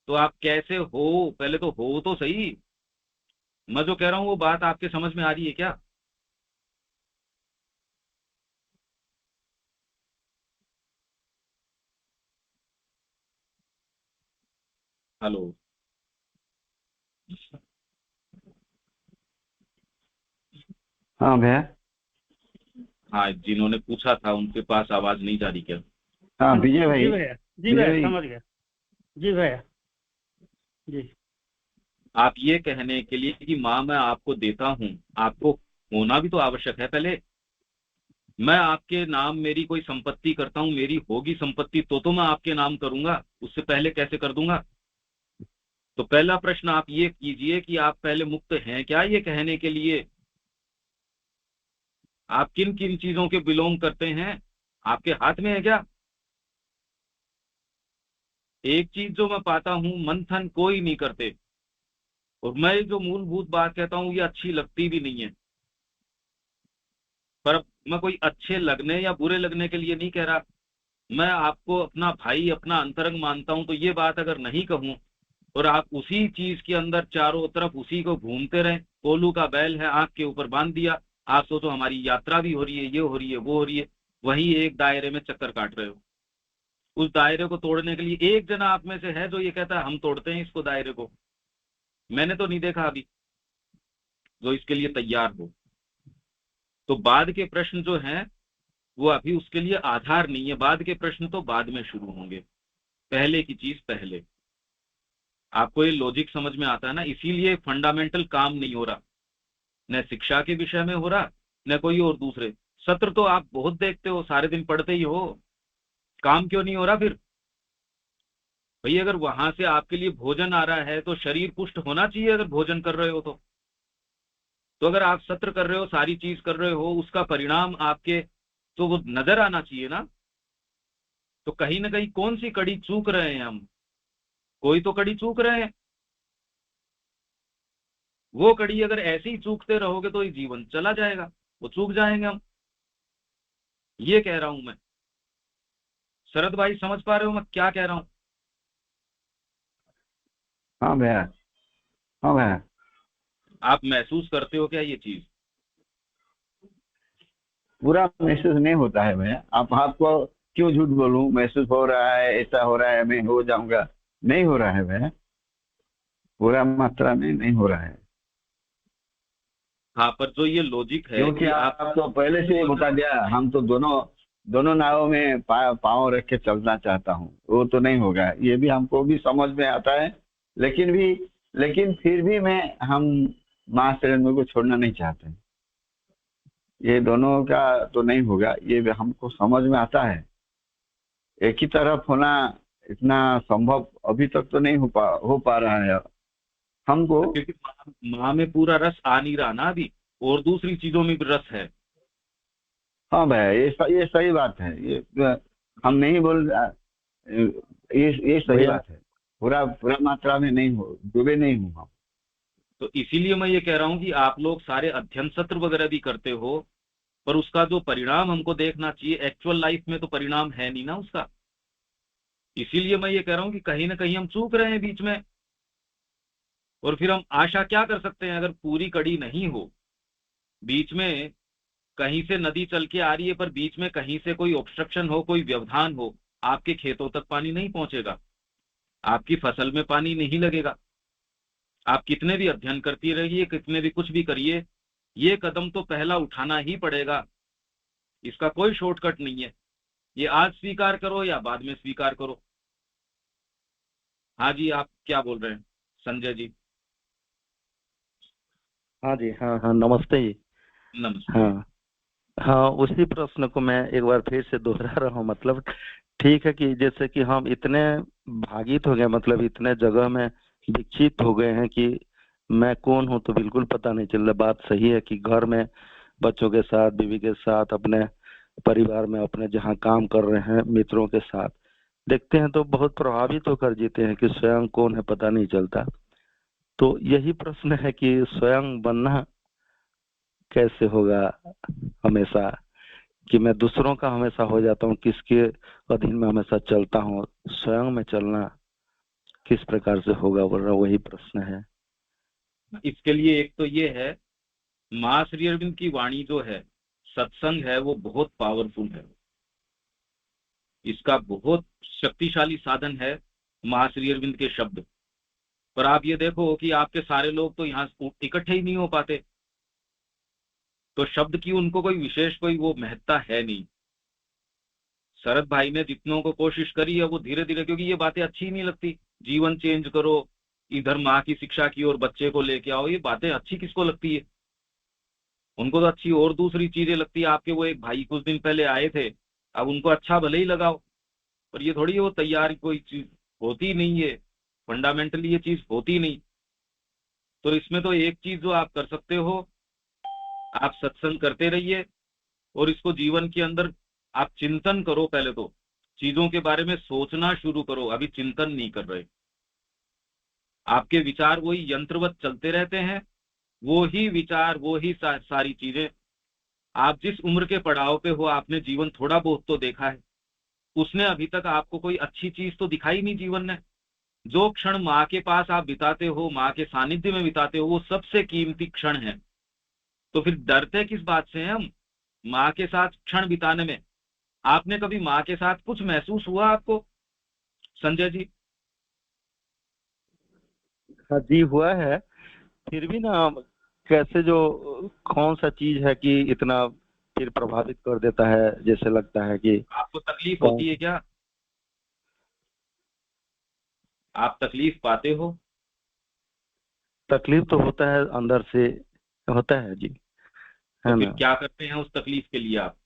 तो आप कैसे हो, पहले तो हो तो सही। मैं जो कह रहा हूँ वो बात आपके समझ में आ रही है क्या? हेलो? हाँ भैया। हाँ, जिन्होंने पूछा था उनके पास आवाज नहीं जा रही क्या? हाँ विजय भाई। जी भैया, जी विजय भैया भाई, समझ गया। जी भैया, जी। आप ये कहने के लिए कि माँ मैं आपको देता हूँ, आपको होना भी तो आवश्यक है पहले। मैं आपके नाम मेरी कोई संपत्ति करता हूँ, मेरी होगी संपत्ति तो मैं आपके नाम करूंगा, उससे पहले कैसे कर दूंगा? तो पहला प्रश्न आप ये कीजिए कि आप पहले मुक्त हैं क्या, ये कहने के लिए आप किन किन चीजों के बिलोंग करते हैं, आपके हाथ में है क्या? एक चीज जो मैं पाता हूं, मंथन कोई नहीं करते। और मैं जो मूलभूत बात कहता हूं ये अच्छी लगती भी नहीं है, पर मैं कोई अच्छे लगने या बुरे लगने के लिए नहीं कह रहा। मैं आपको अपना भाई, अपना अंतरंग मानता हूं, तो ये बात अगर नहीं कहूं और आप उसी चीज के अंदर चारों तरफ उसी को घूमते रहें, कोलू का बैल है आंख के ऊपर बांध दिया, आप सोचो हमारी यात्रा भी हो रही है, ये हो रही है, वो हो रही है, वही एक दायरे में चक्कर काट रहे हो। उस दायरे को तोड़ने के लिए एक जना आप में से है जो ये कहता है हम तोड़ते हैं इसको, दायरे को। मैंने तो नहीं देखा अभी जो इसके लिए तैयार हो। तो बाद के प्रश्न जो हैं वो अभी उसके लिए आधार नहीं है, बाद के प्रश्न तो बाद में शुरू होंगे, पहले की चीज पहले। आपको ये लॉजिक समझ में आता है ना? इसीलिए फंडामेंटल काम नहीं हो रहा, न शिक्षा के विषय में हो रहा, न कोई और दूसरे। सत्र तो आप बहुत देखते हो, सारे दिन पढ़ते ही हो, काम क्यों नहीं हो रहा फिर? भाई अगर वहां से आपके लिए भोजन आ रहा है तो शरीर पुष्ट होना चाहिए, अगर भोजन कर रहे हो तो अगर आप सत्र कर रहे हो, सारी चीज कर रहे हो, उसका परिणाम आपके तो वो नजर आना चाहिए ना। तो कहीं ना कहीं कौन सी कड़ी चूक रहे हैं हम? कोई तो कड़ी चूक रहे हैं। वो कड़ी अगर ऐसे ही चूकते रहोगे तो ये जीवन चला जाएगा, वो चूक जाएंगे हम। ये कह रहा हूं मैं। शरद भाई समझ पा रहे हो मैं क्या कह रहा हूं? हाँ भैया, हाँ भैया। आप महसूस करते हो क्या ये चीज? पूरा महसूस नहीं होता है भैया। आप आपको क्यों झूठ बोलूं, महसूस हो रहा है, ऐसा हो रहा है, मैं हो जाऊंगा, नहीं हो रहा है भैया, पूरा मात्रा में नहीं हो रहा है। हाँ, पर जो ये लॉजिक है क्योंकि कि आप तो पहले से ही बता दिया, हम तो दोनों दोनों नावों में पाँव रख के चलना चाहता हूँ, वो तो नहीं होगा, ये भी हमको भी समझ में आता है। लेकिन फिर भी हम माँ शरण को छोड़ना नहीं चाहते। ये दोनों का तो नहीं होगा, ये भी हमको समझ में आता है। एक ही तरफ होना इतना संभव अभी तक तो नहीं हो पा रहा है हमको। क्योंकि माँ में पूरा रस आ नहीं रहा ना अभी, और दूसरी चीजों में भी रस है। हाँ भैया, ये सही बात है। ये हम नहीं बोल, ये सही भैया बात है। पूरा पूरा मात्रा में नहीं हो, डूबे नहीं हूँ हम। तो इसीलिए मैं ये कह रहा हूँ कि आप लोग सारे अध्ययन सत्र वगैरह भी करते हो, पर उसका जो परिणाम हमको देखना चाहिए, एक्चुअल लाइफ में तो परिणाम है नहीं ना उसका। इसीलिए मैं ये कह रहा हूँ कि कहीं ना कहीं हम चूक रहे हैं बीच में। और फिर हम आशा क्या कर सकते हैं अगर पूरी कड़ी नहीं हो? बीच में कहीं से नदी चल के आ रही है, पर बीच में कहीं से कोई ऑब्स्ट्रक्शन हो, कोई व्यवधान हो, आपके खेतों तक पानी नहीं पहुंचेगा, आपकी फसल में पानी नहीं लगेगा। आप कितने भी अध्ययन करती रहिए, कितने भी कुछ भी करिए, ये कदम तो पहला उठाना ही पड़ेगा। इसका कोई शॉर्टकट नहीं है। ये आज स्वीकार करो या बाद में स्वीकार करो। हाँ जी, आप क्या बोल रहे हैं संजय जी? हाँ जी, हाँ हाँ, नमस्ते जी। नमस्ते। हाँ हाँ, उसी प्रश्न को मैं एक बार फिर से दोहरा रहा हूँ। मतलब ठीक है कि जैसे कि हम इतने भागित हो गए, मतलब इतने जगह में विकसित हो गए हैं कि मैं कौन हूँ तो बिल्कुल पता नहीं चल रहा। बात सही है कि घर में बच्चों के साथ, बीवी के साथ, अपने परिवार में, अपने जहाँ काम कर रहे हैं मित्रों के साथ देखते हैं तो बहुत प्रभावित होकर जीते हैं कि स्वयं कौन है पता नहीं चलता। तो यही प्रश्न है कि स्वयं बनना कैसे होगा हमेशा, कि मैं दूसरों का हमेशा हो जाता हूँ, किसके अधीन में हमेशा चलता हूँ, स्वयं में चलना किस प्रकार से होगा, बोल रहा वही प्रश्न है। इसके लिए एक तो ये है, माँ श्री अरविंद की वाणी जो है, सत्संग है, वो बहुत पावरफुल है। इसका बहुत शक्तिशाली साधन है माँ श्री अरविंद के शब्द। पर आप ये देखो कि आपके सारे लोग तो यहाँ इकट्ठे ही नहीं हो पाते, तो शब्द की उनको कोई विशेष कोई वो महत्ता है नहीं। शरद भाई ने जितनों को कोशिश करी है वो धीरे धीरे, क्योंकि ये बातें अच्छी नहीं लगती, जीवन चेंज करो, इधर माँ की शिक्षा की और बच्चे को लेके आओ, ये बातें अच्छी किसको लगती है? उनको तो अच्छी और दूसरी चीजें लगती है। आपके वो एक भाई कुछ दिन पहले आए थे, अब उनको अच्छा भले ही लगाओ, पर ये थोड़ी वो तैयार कोई चीज होती नहीं है, फंडामेंटली ये चीज होती नहीं। तो इसमें तो एक चीज जो आप कर सकते हो, आप सत्संग करते रहिए और इसको जीवन के अंदर आप चिंतन करो। पहले तो चीजों के बारे में सोचना शुरू करो, अभी चिंतन नहीं कर रहे। आपके विचार वही यंत्रवत चलते रहते हैं, वो ही विचार, वो ही सारी चीजें। आप जिस उम्र के पड़ाव पे हो, आपने जीवन थोड़ा बहुत तो देखा है, उसने अभी तक आपको कोई अच्छी चीज तो दिखाई नहीं जीवन ने। जो क्षण माँ के पास आप बिताते हो, माँ के सानिध्य में बिताते हो, वो सबसे कीमती क्षण है। तो फिर डरते किस बात से हैं हम माँ के साथ क्षण बिताने में? आपने कभी माँ के साथ कुछ महसूस हुआ आपको संजय जी? हाँ जी, हुआ है। फिर भी ना, कैसे जो कौन सा चीज है कि इतना फिर प्रभावित कर देता है, जैसे लगता है कि आपको तकलीफ कौन। होती है क्या? आप तकलीफ पाते हो? तकलीफ तो होता है, अंदर से होता है जी, तो है फिर ना। क्या करते हैं उस तकलीफ के लिए आप?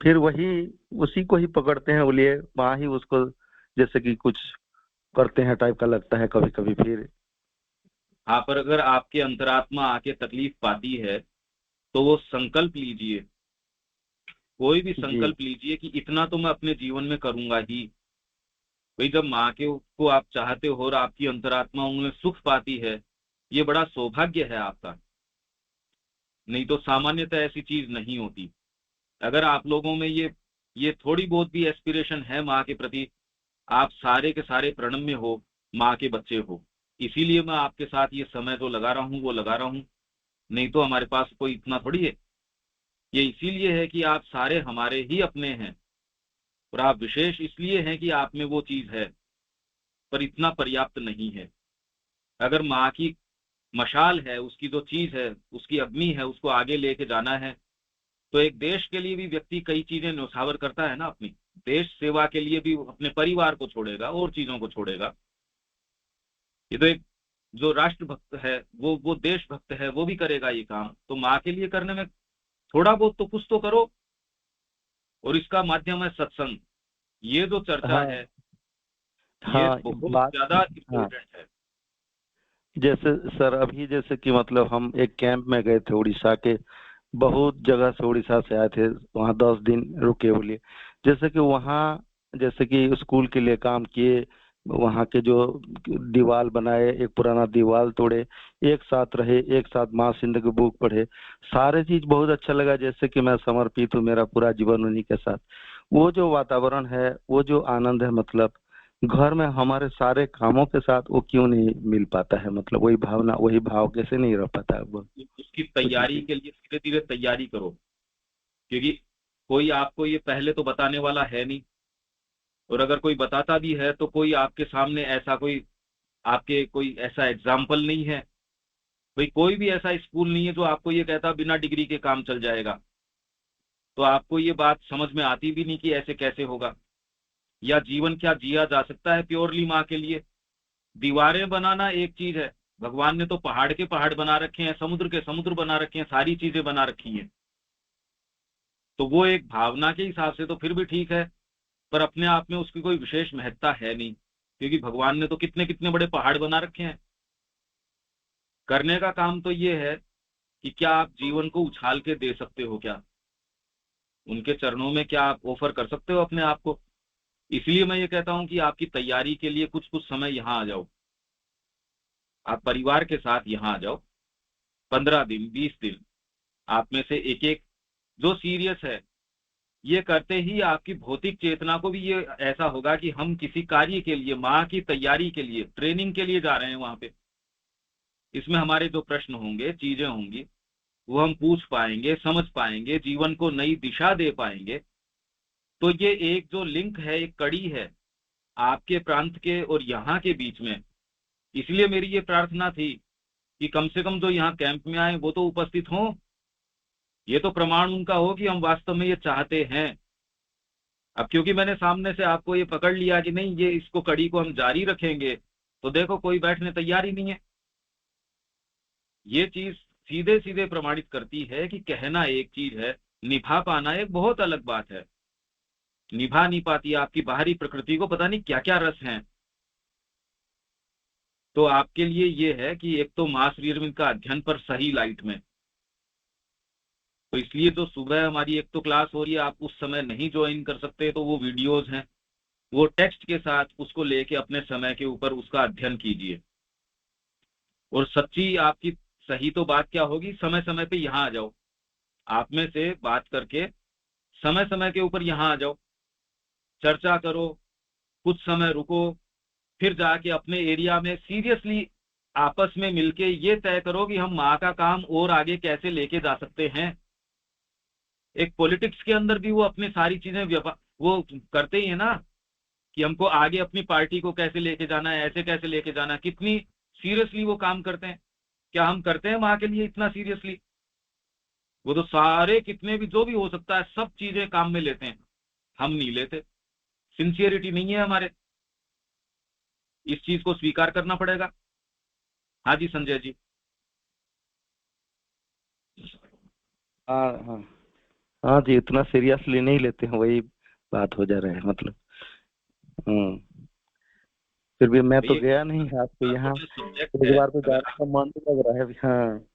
फिर वही, उसी को ही पकड़ते हैं बोलिए, वहाँ ही उसको जैसे कि कुछ करते हैं टाइप का लगता है कभी कभी फिर। हाँ, पर अगर आपके अंतरात्मा आके तकलीफ पाती है तो वो संकल्प लीजिए, कोई भी जी संकल्प लीजिए कि इतना तो मैं अपने जीवन में करूंगा ही। भाई जब माँ के को आप चाहते हो और आपकी अंतरात्मा उनमें सुख पाती है, ये बड़ा सौभाग्य है आपका, नहीं तो सामान्यतः ऐसी चीज नहीं होती। अगर आप लोगों में ये थोड़ी बहुत भी एस्पिरेशन है माँ के प्रति, आप सारे के सारे प्रणम्य हो, माँ के बच्चे हो। इसीलिए मैं आपके साथ ये समय जो लगा रहा हूँ वो लगा रहा हूँ, नहीं तो हमारे पास कोई इतना थोड़ी है। ये इसीलिए है कि आप सारे हमारे ही अपने हैं, और आप विशेष इसलिए हैं कि आप में वो चीज है, पर इतना पर्याप्त नहीं है। अगर माँ की मशाल है, उसकी जो चीज है, उसकी अग्नि है, उसको आगे लेके जाना है, तो एक देश के लिए भी व्यक्ति कई चीजें न्यौछावर करता है ना। अपनी देश सेवा के लिए भी अपने परिवार को छोड़ेगा और चीजों को छोड़ेगा। ये तो एक जो राष्ट्रभक्त है, वो देशभक्त है, वो भी करेगा ये काम। तो माँ के लिए करने में थोड़ा बहुत तो कुछ तो करो। और इसका माध्यम है सत्संग। ये जो चर्चा हाँ है ये हाँ, बहुत बात ज्यादा हाँ, इम्पोर्टेंट है। जैसे सर अभी जैसे कि मतलब हम एक कैंप में गए थे उड़ीसा के, बहुत जगह से उड़ीसा से आए थे, वहाँ 10 दिन रुके बोलिए। जैसे कि वहाँ जैसे कि स्कूल के लिए काम किए, वहाँ के जो दीवार बनाए, एक पुराना दीवार तोड़े, एक साथ रहे, एक साथ माँ सिंध की बुक पढ़े, सारे चीज बहुत अच्छा लगा। जैसे कि मैं समर्पित हूँ, मेरा पूरा जीवन उन्हीं के साथ। वो जो वातावरण है, वो जो आनंद है, मतलब घर में हमारे सारे कामों के साथ वो क्यों नहीं मिल पाता है, मतलब वही भावना, वही भाव कैसे नहीं रह पाता है वो। उसकी तैयारी के लिए धीरे धीरे तैयारी करो, क्योंकि कोई आपको ये पहले तो बताने वाला है नहीं। और अगर कोई बताता भी है तो कोई आपके सामने ऐसा कोई आपके कोई ऐसा एग्जाम्पल नहीं है। भाई कोई भी ऐसा स्कूल नहीं है जो आपको ये कहता बिना डिग्री के काम चल जाएगा। तो आपको ये बात समझ में आती भी नहीं कि ऐसे कैसे होगा, या जीवन क्या जिया जा सकता है प्योरली माँ के लिए। दीवारें बनाना एक चीज है, भगवान ने तो पहाड़ के पहाड़ बना रखे हैं, समुद्र के समुद्र बना रखे हैं, सारी चीजें बना रखी हैं। तो वो एक भावना के हिसाब से तो फिर भी ठीक है, पर अपने आप में उसकी कोई विशेष महत्ता है नहीं, क्योंकि भगवान ने तो कितने कितने बड़े पहाड़ बना रखे हैं। करने का काम तो ये है कि क्या आप जीवन को उछाल के दे सकते हो, क्या उनके चरणों में क्या आप ऑफर कर सकते हो अपने आप को। इसलिए मैं ये कहता हूं कि आपकी तैयारी के लिए कुछ कुछ समय यहाँ आ जाओ, आप परिवार के साथ यहाँ आ जाओ। 15 दिन 20 दिन आप में से एक एक जो सीरियस है, ये करते ही आपकी भौतिक चेतना को भी ये ऐसा होगा कि हम किसी कार्य के लिए, माँ की तैयारी के लिए, ट्रेनिंग के लिए जा रहे हैं वहां पे। इसमें हमारे जो प्रश्न होंगे, चीजें होंगी, वो हम पूछ पाएंगे, समझ पाएंगे, जीवन को नई दिशा दे पाएंगे। तो ये एक जो लिंक है, एक कड़ी है आपके प्रांत के और यहाँ के बीच में। इसलिए मेरी ये प्रार्थना थी कि कम से कम जो यहाँ कैंप में आए वो तो उपस्थित हों। ये तो प्रमाण उनका हो कि हम वास्तव में ये चाहते हैं। अब क्योंकि मैंने सामने से आपको ये पकड़ लिया कि नहीं, ये इसको कड़ी को हम जारी रखेंगे, तो देखो कोई बैठने तैयार ही नहीं है। ये चीज सीधे सीधे प्रमाणित करती है कि कहना एक चीज है, निभा पाना एक बहुत अलग बात है। निभा नहीं पाती, आपकी बाहरी प्रकृति को पता नहीं क्या क्या रस हैं। तो आपके लिए ये है कि एक तो माँ श्री अरविंद का अध्ययन पर सही लाइट में, तो इसलिए जो सुबह हमारी एक तो क्लास हो रही है, आप उस समय नहीं ज्वाइन कर सकते, तो वो वीडियोज हैं, वो टेक्स्ट के साथ उसको लेके अपने समय के ऊपर उसका अध्ययन कीजिए। और सच्ची आपकी सही तो बात क्या होगी, समय समय पे यहाँ आ जाओ, आप में से बात करके समय समय के ऊपर यहाँ आ जाओ, चर्चा करो, कुछ समय रुको, फिर जाके अपने एरिया में सीरियसली आपस में मिलके ये तय करो कि हम माँ का काम और आगे कैसे लेके जा सकते हैं। एक पॉलिटिक्स के अंदर भी वो अपनी सारी चीजें वो करते ही है ना, कि हमको आगे अपनी पार्टी को कैसे लेके जाना है, ऐसे कैसे लेके जाना है, कितनी सीरियसली वो काम करते हैं। क्या हम करते हैं माँ के लिए इतना सीरियसली? वो तो सारे कितने भी जो भी हो सकता है सब चीजें काम में लेते हैं, हम नहीं लेते। सिंसियरिटी नहीं है हमारे, इस चीज को स्वीकार करना पड़ेगा। हाँ जी संजय जी। हाँ हाँ हाँ जी, इतना सीरियसली नहीं लेते हैं, वही बात हो जा रहा है मतलब। फिर भी मैं तो गया नहीं आपके यहाँ, एक बार तो जाने का मन भी लग रहा है अभी। हाँ,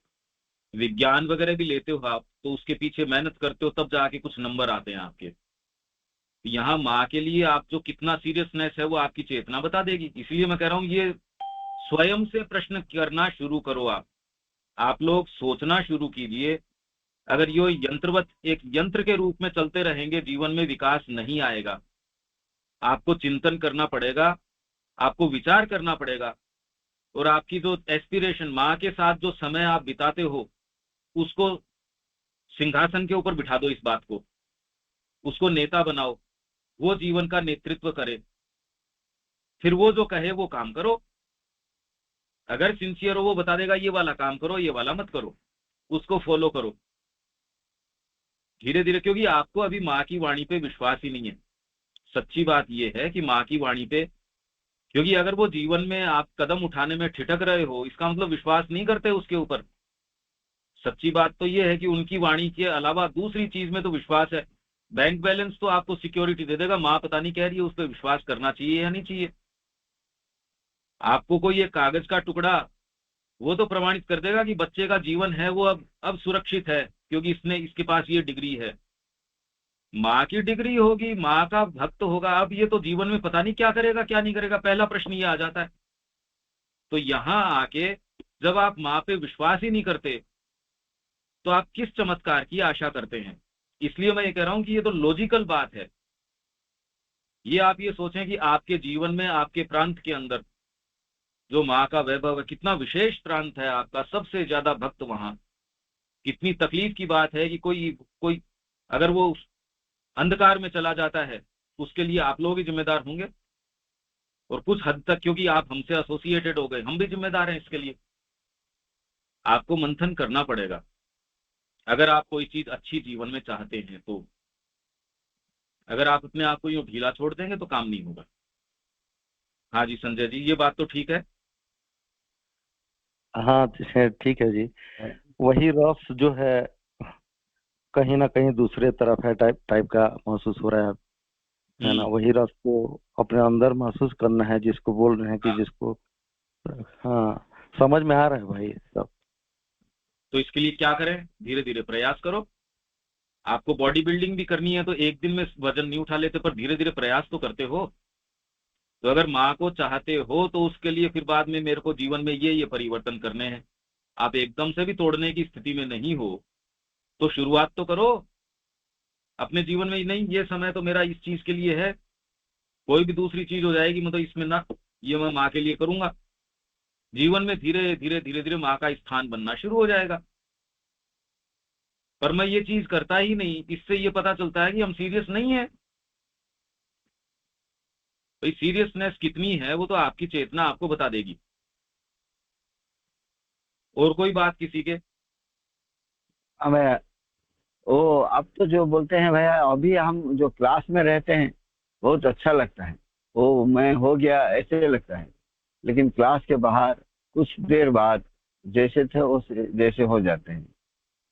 विज्ञान वगैरह भी लेते हो आप तो उसके पीछे मेहनत करते हो, तब जाके कुछ नंबर आते हैं आपके। यहाँ माँ के लिए आप जो कितना सीरियसनेस है वो आपकी चेतना बता देगी। इसलिए मैं कह रहा हूँ ये स्वयं से प्रश्न करना शुरू करो। आप लोग सोचना शुरू कीजिए। अगर यो यंत्रवत एक यंत्र के रूप में चलते रहेंगे, जीवन में विकास नहीं आएगा। आपको चिंतन करना पड़ेगा, आपको विचार करना पड़ेगा, और आपकी जो एस्पिरेशन, माँ के साथ जो समय आप बिताते हो, उसको सिंहासन के ऊपर बिठा दो। इस बात को, उसको नेता बनाओ, वो जीवन का नेतृत्व करे। फिर वो जो कहे वो काम करो। अगर सिंसियर हो, वो बता देगा ये वाला काम करो, ये वाला मत करो, उसको फॉलो करो धीरे धीरे। क्योंकि आपको अभी माँ की वाणी पे विश्वास ही नहीं है। सच्ची बात ये है कि माँ की वाणी पे, क्योंकि अगर वो जीवन में आप कदम उठाने में ठिठक रहे हो, इसका मतलब विश्वास नहीं करते उसके ऊपर। सच्ची बात तो ये है कि उनकी वाणी के अलावा दूसरी चीज में तो विश्वास है। बैंक बैलेंस तो आपको सिक्योरिटी दे देगा, माँ पता नहीं कह रही है, उस पर विश्वास करना चाहिए या नहीं चाहिए। आपको कोई एक कागज का टुकड़ा वो तो प्रमाणित कर देगा कि बच्चे का जीवन है वो अब सुरक्षित है, क्योंकि इसके पास ये डिग्री है। माँ की डिग्री होगी, माँ का भक्त होगा, अब ये तो जीवन में पता नहीं क्या करेगा क्या नहीं करेगा। पहला प्रश्न ये आ जाता है। तो यहां आके जब आप माँ पे विश्वास ही नहीं करते, तो आप किस चमत्कार की आशा करते हैं। इसलिए मैं ये कह रहा हूं कि ये तो लॉजिकल बात है। ये आप ये सोचें कि आपके जीवन में, आपके प्रांत के अंदर जो माँ का वैभव है, कितना विशेष प्रांत है आपका, सबसे ज्यादा भक्त वहां। कितनी तकलीफ की बात है कि कोई अगर वो अंधकार में चला जाता है, उसके लिए आप लोग ही जिम्मेदार होंगे। और कुछ हद तक क्योंकि आप हमसे एसोसिएटेड हो गए, हम भी जिम्मेदार हैं इसके लिए। आपको मंथन करना पड़ेगा अगर आप कोई चीज अच्छी जीवन में चाहते हैं तो। अगर आप अपने आप को यूं ढीला छोड़ देंगे तो काम नहीं होगा। हाँ जी संजय जी, ये बात तो ठीक है। हाँ ठीक है जी। वही रस जो है कहीं ना कहीं दूसरे तरफ है, टाइप का महसूस हो रहा है ना। वही रस को अपने अंदर महसूस करना है, जिसको बोल रहे हैं कि जिसको, हाँ समझ में आ रहा है भाई सब। तो इसके लिए क्या करें? धीरे धीरे प्रयास करो। आपको बॉडी बिल्डिंग भी करनी है तो एक दिन में वजन नहीं उठा लेते, पर धीरे धीरे प्रयास तो करते हो। तो अगर माँ को चाहते हो तो उसके लिए फिर बाद में मेरे को जीवन में ये परिवर्तन करने हैं। आप एकदम से भी तोड़ने की स्थिति में नहीं हो, तो शुरुआत तो करो अपने जीवन में। नहीं, ये समय तो मेरा इस चीज के लिए है, कोई भी दूसरी चीज हो जाएगी मतलब इसमें ना, ये मैं माँ के लिए करूंगा। जीवन में धीरे धीरे धीरे धीरे माँ का स्थान बनना शुरू हो जाएगा। पर मैं ये चीज करता ही नहीं, इससे ये पता चलता है कि हम सीरियस नहीं है। भाई सीरियसनेस कितनी है वो तो आपकी चेतना आपको बता देगी। और कोई बात किसी के? हमें वो आप तो जो बोलते हैं भैया, अभी हम जो क्लास में रहते हैं बहुत अच्छा लगता है, वो मैं हो गया ऐसे लगता है। लेकिन क्लास के बाहर कुछ देर बाद जैसे थे वो जैसे हो जाते हैं।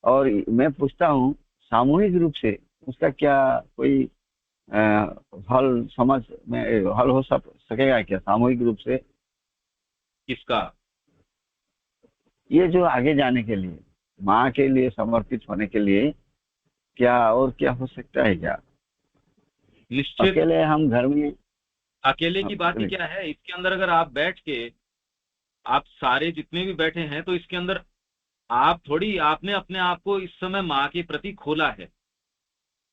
और मैं पूछता हूँ सामूहिक रूप से उसका क्या कोई हल समझ में हल हो सकेगा क्या सामूहिक रूप से? किसका? ये जो आगे जाने के लिए, माँ के लिए समर्पित होने के लिए क्या और क्या हो सकता है क्या? निश्चित। अकेले हम घर में, अकेले की बात ही क्या है इसके अंदर। अगर आप बैठ के, आप सारे जितने भी बैठे हैं, तो इसके अंदर आप थोड़ी, आपने अपने आप को इस समय माँ के प्रति खोला है।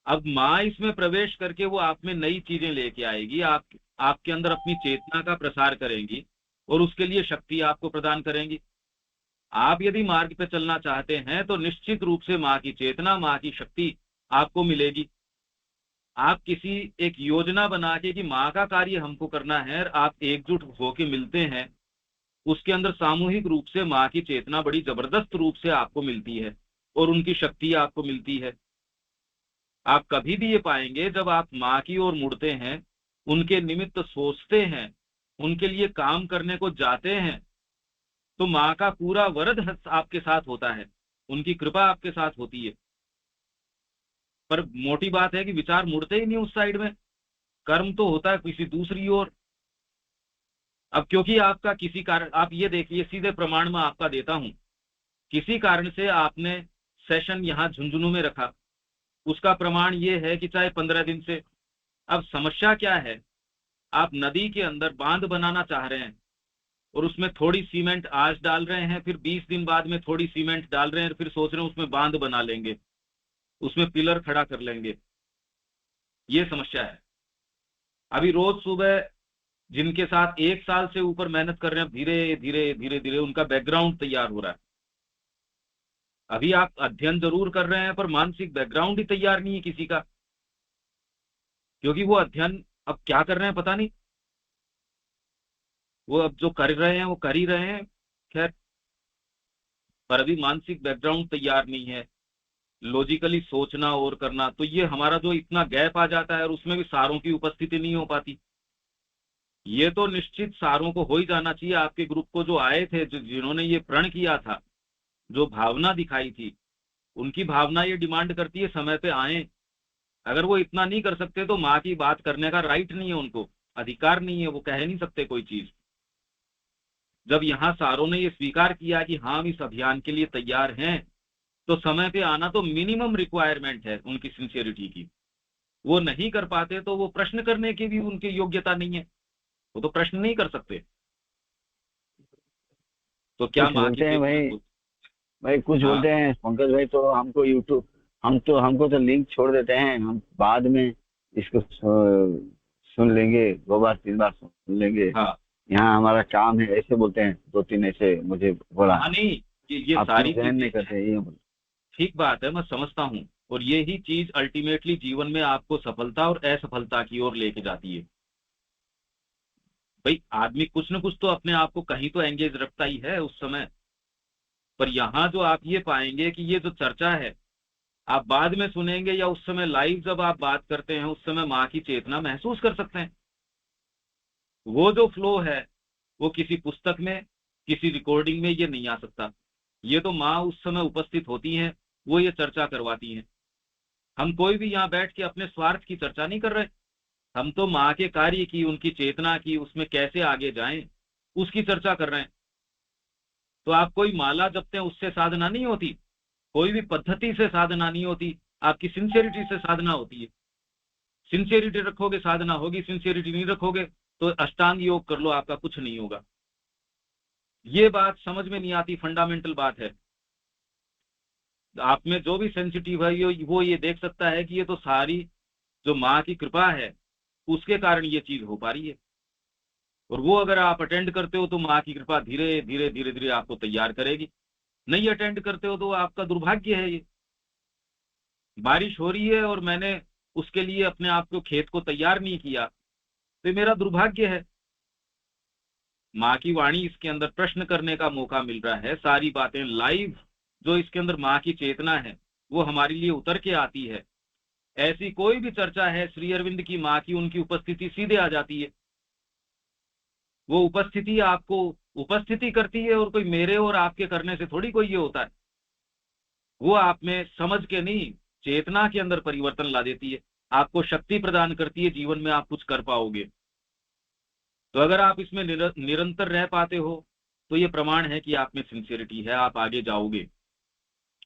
अब माँ इसमें प्रवेश करके वो आप में नई चीजें लेके आएगी, आपके अंदर अपनी चेतना का प्रसार करेंगी और उसके लिए शक्ति आपको प्रदान करेंगी। आप यदि मार्ग पे चलना चाहते हैं तो निश्चित रूप से माँ की चेतना, माँ की शक्ति आपको मिलेगी। आप किसी एक योजना बना के कि माँ का कार्य हमको करना है, आप एकजुट होके मिलते हैं, उसके अंदर सामूहिक रूप से माँ की चेतना बड़ी जबरदस्त रूप से आपको मिलती है और उनकी शक्ति आपको मिलती है। आप कभी भी ये पाएंगे जब आप माँ की ओर मुड़ते हैं, उनके निमित्त सोचते हैं, उनके लिए काम करने को जाते हैं, तो माँ का पूरा वरद आपके साथ होता है, उनकी कृपा आपके साथ होती है। पर मोटी बात है कि विचार मुड़ते ही नहीं उस साइड में, कर्म तो होता है किसी दूसरी ओर। अब क्योंकि आपका किसी कारण, आप ये देखिए सीधे प्रमाण में आपका देता हूं, किसी कारण से आपने सेशन यहाँ झुंझुनू में रखा, उसका प्रमाण ये है कि चाहे 15 दिन से, अब समस्या क्या है, आप नदी के अंदर बांध बनाना चाह रहे हैं, और उसमें थोड़ी सीमेंट आज डाल रहे हैं, फिर 20 दिन बाद में थोड़ी सीमेंट डाल रहे हैं, फिर सोच रहे हैं उसमें बांध बना लेंगे, उसमें पिलर खड़ा कर लेंगे। ये समस्या है। अभी रोज सुबह जिनके साथ 1 साल से ऊपर मेहनत कर रहे हैं, धीरे धीरे धीरे धीरे उनका बैकग्राउंड तैयार हो रहा है। अभी आप अध्ययन जरूर कर रहे हैं पर मानसिक बैकग्राउंड ही तैयार नहीं है किसी का, क्योंकि वो अध्ययन अब क्या कर रहे हैं पता नहीं, वो अब जो कर रहे हैं वो कर ही रहे हैं, खैर, पर अभी मानसिक बैकग्राउंड तैयार नहीं है, लॉजिकली सोचना और करना। तो ये हमारा जो इतना गैप आ जाता है और उसमें भी सारों की उपस्थिति नहीं हो पाती। ये तो निश्चित सारों को हो ही जाना चाहिए। आपके ग्रुप को जो आए थे, जिन्होंने ये प्रण किया था, जो भावना दिखाई थी, उनकी भावना ये डिमांड करती है समय पे आए। अगर वो इतना नहीं कर सकते तो माँ की बात करने का राइट नहीं है उनको, अधिकार नहीं है, वो कह नहीं सकते कोई चीज। जब यहाँ सारों ने ये स्वीकार किया कि हाँ हम इस अभियान के लिए तैयार हैं, तो समय पे आना तो मिनिमम रिक्वायरमेंट है उनकी सिंसियरिटी की। वो नहीं कर पाते तो वो प्रश्न करने की भी उनकी योग्यता नहीं है, वो तो प्रश्न नहीं कर सकते। तो क्या कुछ माँ बोलते हैं की भाई कुछ हाँ बोलते हैं पंकज भाई, तो हमको यूट्यूब हमको तो लिंक छोड़ देते हैं, हम बाद में इसको सुन लेंगे, 2 बार 3 बार सुन लेंगे, हाँ यहाँ हमारा काम है, ऐसे बोलते हैं। 2-3 ऐसे मुझे बोला। हाँ, नहीं ये आप सारी क्यों सहन नहीं चीजें करते ये ठीक बात है, मैं समझता हूँ। और ये ही चीज अल्टीमेटली जीवन में आपको सफलता और असफलता की ओर लेके जाती है। भाई आदमी कुछ न कुछ तो अपने आप को कहीं तो एंगेज रखता ही है उस समय। पर यहाँ जो आप ये पाएंगे कि ये जो चर्चा है, आप बाद में सुनेंगे या उस समय लाइव जब आप बात करते हैं, उस समय माँ की चेतना महसूस कर सकते हैं। वो जो फ्लो है वो किसी पुस्तक में, किसी रिकॉर्डिंग में ये नहीं आ सकता। ये तो माँ उस समय उपस्थित होती हैं, वो ये चर्चा करवाती हैं। हम कोई भी यहाँ बैठ के अपने स्वार्थ की चर्चा नहीं कर रहे, हम तो माँ के कार्य की, उनकी चेतना की, उसमें कैसे आगे जाएं उसकी चर्चा कर रहे हैं। तो आप कोई माला जपते हैं उससे साधना नहीं होती, कोई भी पद्धति से साधना नहीं होती, आपकी सिंसियरिटी से साधना होती है। सिंसियरिटी रखोगे साधना होगी, सिंसियरिटी नहीं रखोगे तो अष्टांग योग कर लो, आपका कुछ नहीं होगा। ये बात समझ में नहीं आती, फंडामेंटल बात है। आप में जो भी सेंसिटिव है वो ये देख सकता है कि ये तो सारी जो माँ की कृपा है उसके कारण ये चीज हो पा रही है। और वो अगर आप अटेंड करते हो तो माँ की कृपा धीरे धीरे धीरे धीरे आपको तैयार करेगी। नहीं अटेंड करते हो तो आपका दुर्भाग्य है। ये बारिश हो रही है और मैंने उसके लिए अपने आप को, खेत को तैयार नहीं किया, तो ये मेरा दुर्भाग्य है। माँ की वाणी इसके अंदर प्रश्न करने का मौका मिल रहा है, सारी बातें लाइव जो इसके अंदर माँ की चेतना है वो हमारे लिए उतर के आती है। ऐसी कोई भी चर्चा है श्री अरविंद की माँ की, उनकी उपस्थिति सीधे आ जाती है। वो उपस्थिति आपको उपस्थिति करती है, और कोई मेरे और आपके करने से थोड़ी कोई ये होता है। वो आप में समझ के नहीं, चेतना के अंदर परिवर्तन ला देती है, आपको शक्ति प्रदान करती है, जीवन में आप कुछ कर पाओगे। तो अगर आप इसमें निरंतर रह पाते हो तो ये प्रमाण है कि आप में सिंसियरिटी है, आप आगे जाओगे।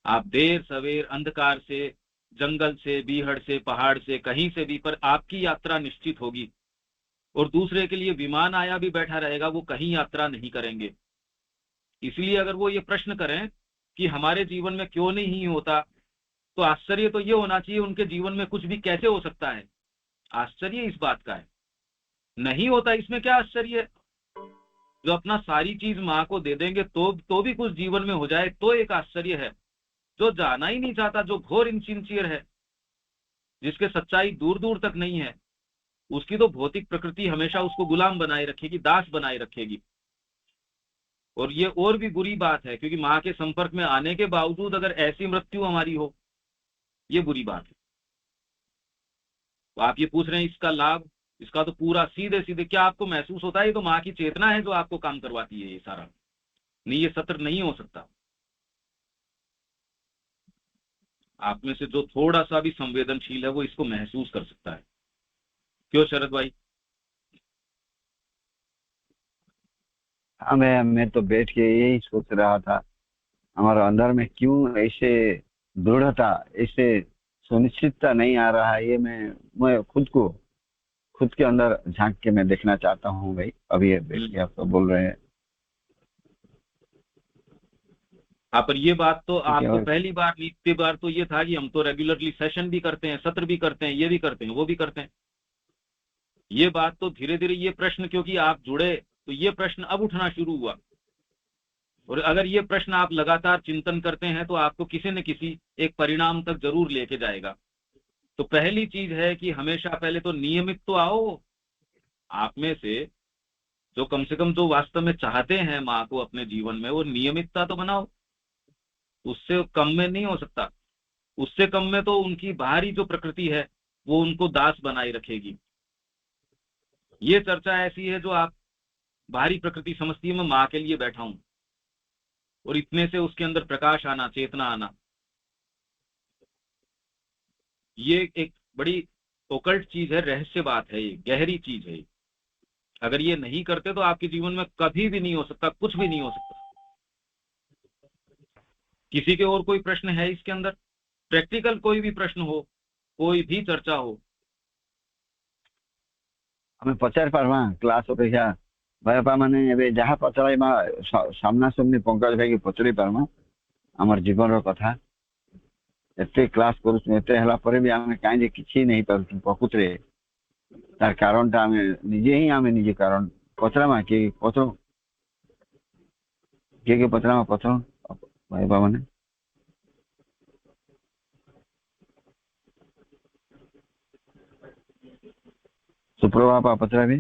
आप देर सवेर अंधकार से, जंगल से, बीहड़ से, पहाड़ से, कहीं से भी, पर आपकी यात्रा निश्चित होगी। और दूसरे के लिए विमान आया भी बैठा रहेगा, वो कहीं यात्रा नहीं करेंगे। इसलिए अगर वो ये प्रश्न करें कि हमारे जीवन में क्यों नहीं होता, तो आश्चर्य तो ये होना चाहिए उनके जीवन में कुछ भी कैसे हो सकता है। आश्चर्य इस बात का है, नहीं होता इसमें क्या आश्चर्य है। जो अपना सारी चीज माँ को दे देंगे तो भी कुछ जीवन में हो जाए तो एक आश्चर्य है। जो जाना ही नहीं चाहता, जो घोर इनसिंसियर है, जिसके सच्चाई दूर दूर तक नहीं है, उसकी तो भौतिक प्रकृति हमेशा उसको गुलाम बनाए रखेगी, दास बनाए रखेगी। और ये और भी बुरी बात है, क्योंकि माँ के संपर्क में आने के बावजूद अगर ऐसी मृत्यु हमारी हो, ये बुरी बात है। तो आप ये पूछ रहे हैं इसका लाभ, इसका तो पूरा सीधे सीधे क्या आपको महसूस होता है, ये तो माँ की चेतना है जो आपको काम करवाती है। ये सारा नहीं, ये सत्र नहीं हो सकता। आप में से जो थोड़ा सा भी संवेदनशील है वो इसको महसूस कर सकता है। क्यों शरद भाई? हाँ, मैं तो बैठ के यही सोच रहा था, हमारा अंदर में क्यों ऐसे दृढ़ता, ऐसे सुनिश्चितता नहीं आ रहा है। ये मैं खुद के अंदर झांक के मैं देखना चाहता हूँ भाई। अभी ये बैठ के आप तो बोल रहे हैं, पर ये बात तो ठीक है, आपको और पहली बार नहीं, इतनी बार तो ये था कि हम तो रेगुलरली सेशन भी करते हैं, सत्र भी करते हैं, ये भी करते हैं, वो भी करते हैं। ये बात तो धीरे धीरे ये प्रश्न क्योंकि आप जुड़े तो ये प्रश्न अब उठना शुरू हुआ। और अगर ये प्रश्न आप लगातार चिंतन करते हैं तो आपको किसी न किसी एक परिणाम तक जरूर लेके जाएगा। तो पहली चीज है कि हमेशा पहले तो नियमित तो आओ। आप में से जो कम से कम जो वास्तव में चाहते हैं माँ को अपने जीवन में, वो नियमितता तो बनाओ। उससे कम में नहीं हो सकता। उससे कम में तो उनकी बाहरी जो प्रकृति है वो उनको दास बनाए रखेगी। ये चर्चा ऐसी है जो आप बाहरी प्रकृति समझती है मैं माँ के लिए बैठा हूं, और इतने से उसके अंदर प्रकाश आना, चेतना आना, ये एक बड़ी ओकल्ट चीज है, रहस्य बात है, ये गहरी चीज है। अगर ये नहीं करते तो आपके जीवन में कभी भी नहीं हो सकता, कुछ भी नहीं हो सकता। किसी के और कोई प्रश्न है इसके अंदर? प्रैक्टिकल कोई भी प्रश्न हो, कोई भी चर्चा हो। हमें पचार पार्मा क्लास अपेक्षा भाईपा माने एबे जहाँ पचराई मा सामना सामनी पंकज भाई की पचरी पार्मा आमर जीवन रो कथा एते क्लास करू एते हला पर भी आमे काई जे किछि नहीं पारु प्रकृत रे तार कारण ता आमे निजे कारण पचरा मा के पचरो के पचरा मा पचरो भाईपा माने सुप्रभा पचरा भी।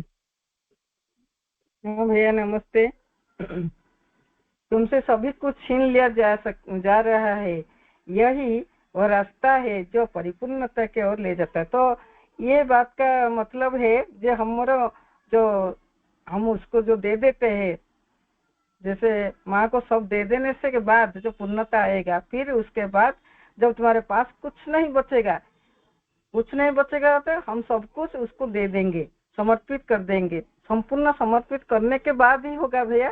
हाँ भैया नमस्ते। तुमसे सभी कुछ छीन लिया जा रहा है, यही वह रास्ता है जो परिपूर्णता की ओर ले जाता है। तो ये बात का मतलब है जो हम उसको जो दे देते हैं, जैसे माँ को सब दे देने से के बाद जो पूर्णता आएगा, फिर उसके बाद जब तुम्हारे पास कुछ नहीं बचेगा तो हम सब कुछ उसको दे देंगे, समर्पित कर देंगे। संपूर्ण समर्पित करने के बाद ही होगा भैया।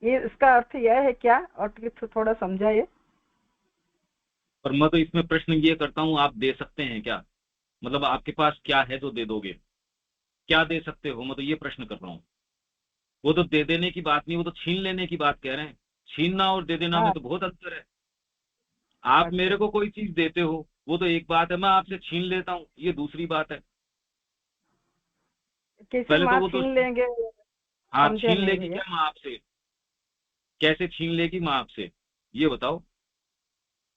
ये इसका अर्थ यह है क्या? और थोड़ा समझाइए। पर मैं तो इसमें प्रश्न ये करता हूँ, आप दे सकते हैं क्या? मतलब आपके पास क्या है जो दे दोगे? क्या दे सकते हो? मैं तो ये प्रश्न कर रहा हूँ। वो तो दे देने की बात नहीं, वो तो छीन लेने की बात कह रहे हैं। छीनना और दे देना में तो बहुत अंतर है। आप अच्छा। मेरे को कोई चीज देते हो वो तो एक बात है, मैं आपसे छीन लेता हूँ ये दूसरी बात है। कैसे पहले तो माँ वो तो छीन लेंगे? हाँ, समझे छीन नहीं लेगी भैया। क्या माँ आपसे? कैसे छीन लेगी माँ आपसे, ये बताओ।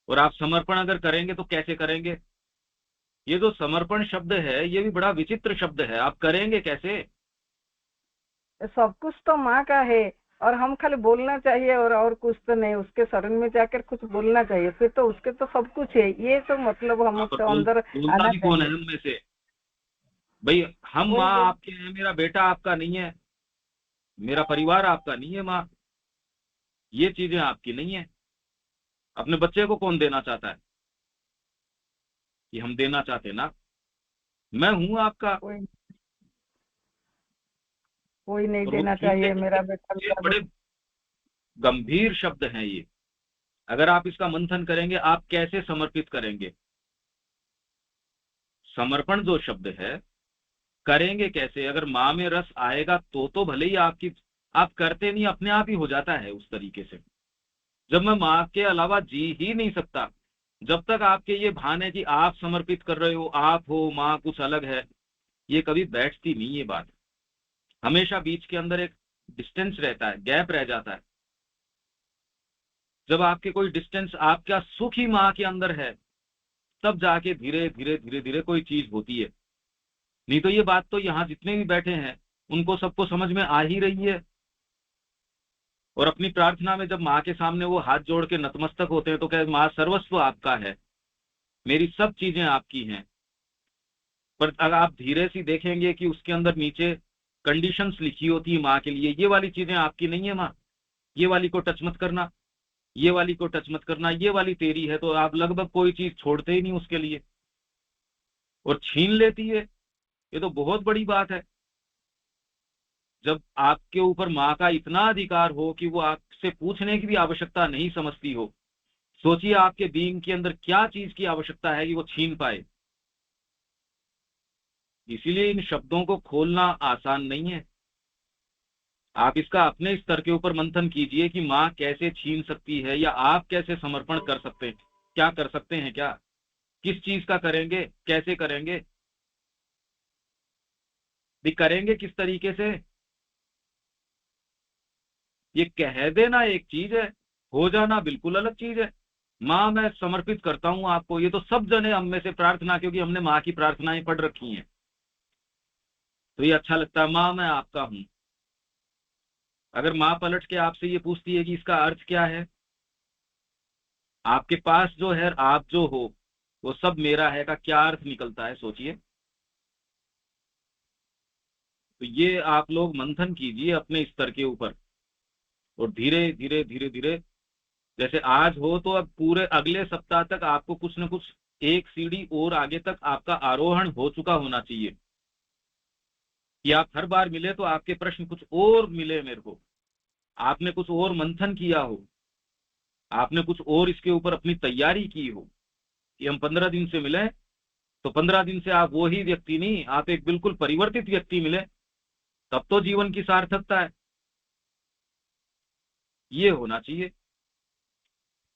और आप समर्पण अगर करेंगे तो कैसे करेंगे? ये जो समर्पण शब्द है ये भी बड़ा विचित्र शब्द है। आप करेंगे कैसे? सब कुछ तो माँ का है, और हम खाली बोलना चाहिए और कुछ तो नहीं। उसके शरण में जाकर कुछ बोलना चाहिए, फिर तो उसके तो सब कुछ है। ये तो मतलब हम पर उसके अंदर बोलता आना भी कौन है चाहिए। हम में से? भाई हम वही माँ बोल। आपके हैं, मेरा बेटा आपका नहीं है, मेरा परिवार आपका नहीं है माँ। ये चीजें आपकी नहीं है। अपने बच्चे को कौन देना चाहता है? कि हम देना चाहते ना, मैं हूं आपका। कोई नहीं और वो देना छीन चाहिए। लेने मेरा बेटा के ये मेरा बड़े बेटा। गंभीर शब्द हैं ये। अगर आप इसका मंथन करेंगे, आप कैसे समर्पित करेंगे? समर्पण जो शब्द है, करेंगे कैसे? अगर माँ में रस आएगा तो भले ही आपकी, आप करते नहीं, अपने आप ही हो जाता है उस तरीके से। जब मैं माँ के अलावा जी ही नहीं सकता, जब तक आपके ये भान है कि आप समर्पित कर रहे हो, आप हो, माँ कुछ अलग है, ये कभी बैठती नहीं ये बात। हमेशा बीच के अंदर एक डिस्टेंस रहता है, गैप रह जाता है। जब आपके कोई डिस्टेंस, आपका सुख ही माँ के अंदर है, तब जाके धीरे धीरे धीरे धीरे कोई चीज होती है। नहीं तो ये बात तो यहाँ जितने भी बैठे हैं उनको सबको समझ में आ ही रही है। और अपनी प्रार्थना में जब माँ के सामने वो हाथ जोड़ के नतमस्तक होते हैं तो क्या माँ सर्वस्व आपका है, मेरी सब चीजें आपकी हैं। पर अगर आप धीरे से देखेंगे कि उसके अंदर नीचे कंडीशंस लिखी होती है माँ के लिए, ये वाली चीजें आपकी नहीं है माँ, ये वाली को टच मत करना, ये वाली को टच मत करना, ये वाली तेरी है, तो आप लगभग कोई चीज छोड़ते ही नहीं उसके लिए। और छीन लेती है, ये तो बहुत बड़ी बात है। जब आपके ऊपर माँ का इतना अधिकार हो कि वो आपसे पूछने की भी आवश्यकता नहीं समझती हो, सोचिए आपके बीइंग के अंदर क्या चीज की आवश्यकता है कि वो छीन पाए। इसीलिए इन शब्दों को खोलना आसान नहीं है। आप इसका अपने स्तर के ऊपर मंथन कीजिए कि माँ कैसे छीन सकती है, या आप कैसे समर्पण कर सकते हैं, क्या कर सकते हैं, क्या किस चीज का करेंगे, कैसे करेंगे, भी करेंगे किस तरीके से। ये कह देना एक चीज है, हो जाना बिल्कुल अलग चीज है। माँ मैं समर्पित करता हूं आपको, ये तो सब जने हम में से प्रार्थना, क्योंकि हमने माँ की प्रार्थनाएं पढ़ रखी हैं, तो ये अच्छा लगता है, माँ मैं आपका हूं। अगर माँ पलट के आपसे ये पूछती है कि इसका अर्थ क्या है, आपके पास जो है, आप जो हो वो सब मेरा है का क्या अर्थ निकलता है, सोचिए। तो ये आप लोग मंथन कीजिए अपने स्तर के ऊपर, और धीरे धीरे धीरे धीरे, जैसे आज हो तो अब पूरे अगले सप्ताह तक आपको कुछ न कुछ एक सीढ़ी और आगे तक आपका आरोहण हो चुका होना चाहिए, कि आप हर बार मिले तो आपके प्रश्न कुछ और मिले मेरे को, आपने कुछ और मंथन किया हो, आपने कुछ और इसके ऊपर अपनी तैयारी की हो, कि हम 15 दिन से मिले तो 15 दिन से आप वो ही व्यक्ति नहीं, आप एक बिल्कुल परिवर्तित व्यक्ति मिले, तब तो जीवन की सार्थकता है, ये होना चाहिए।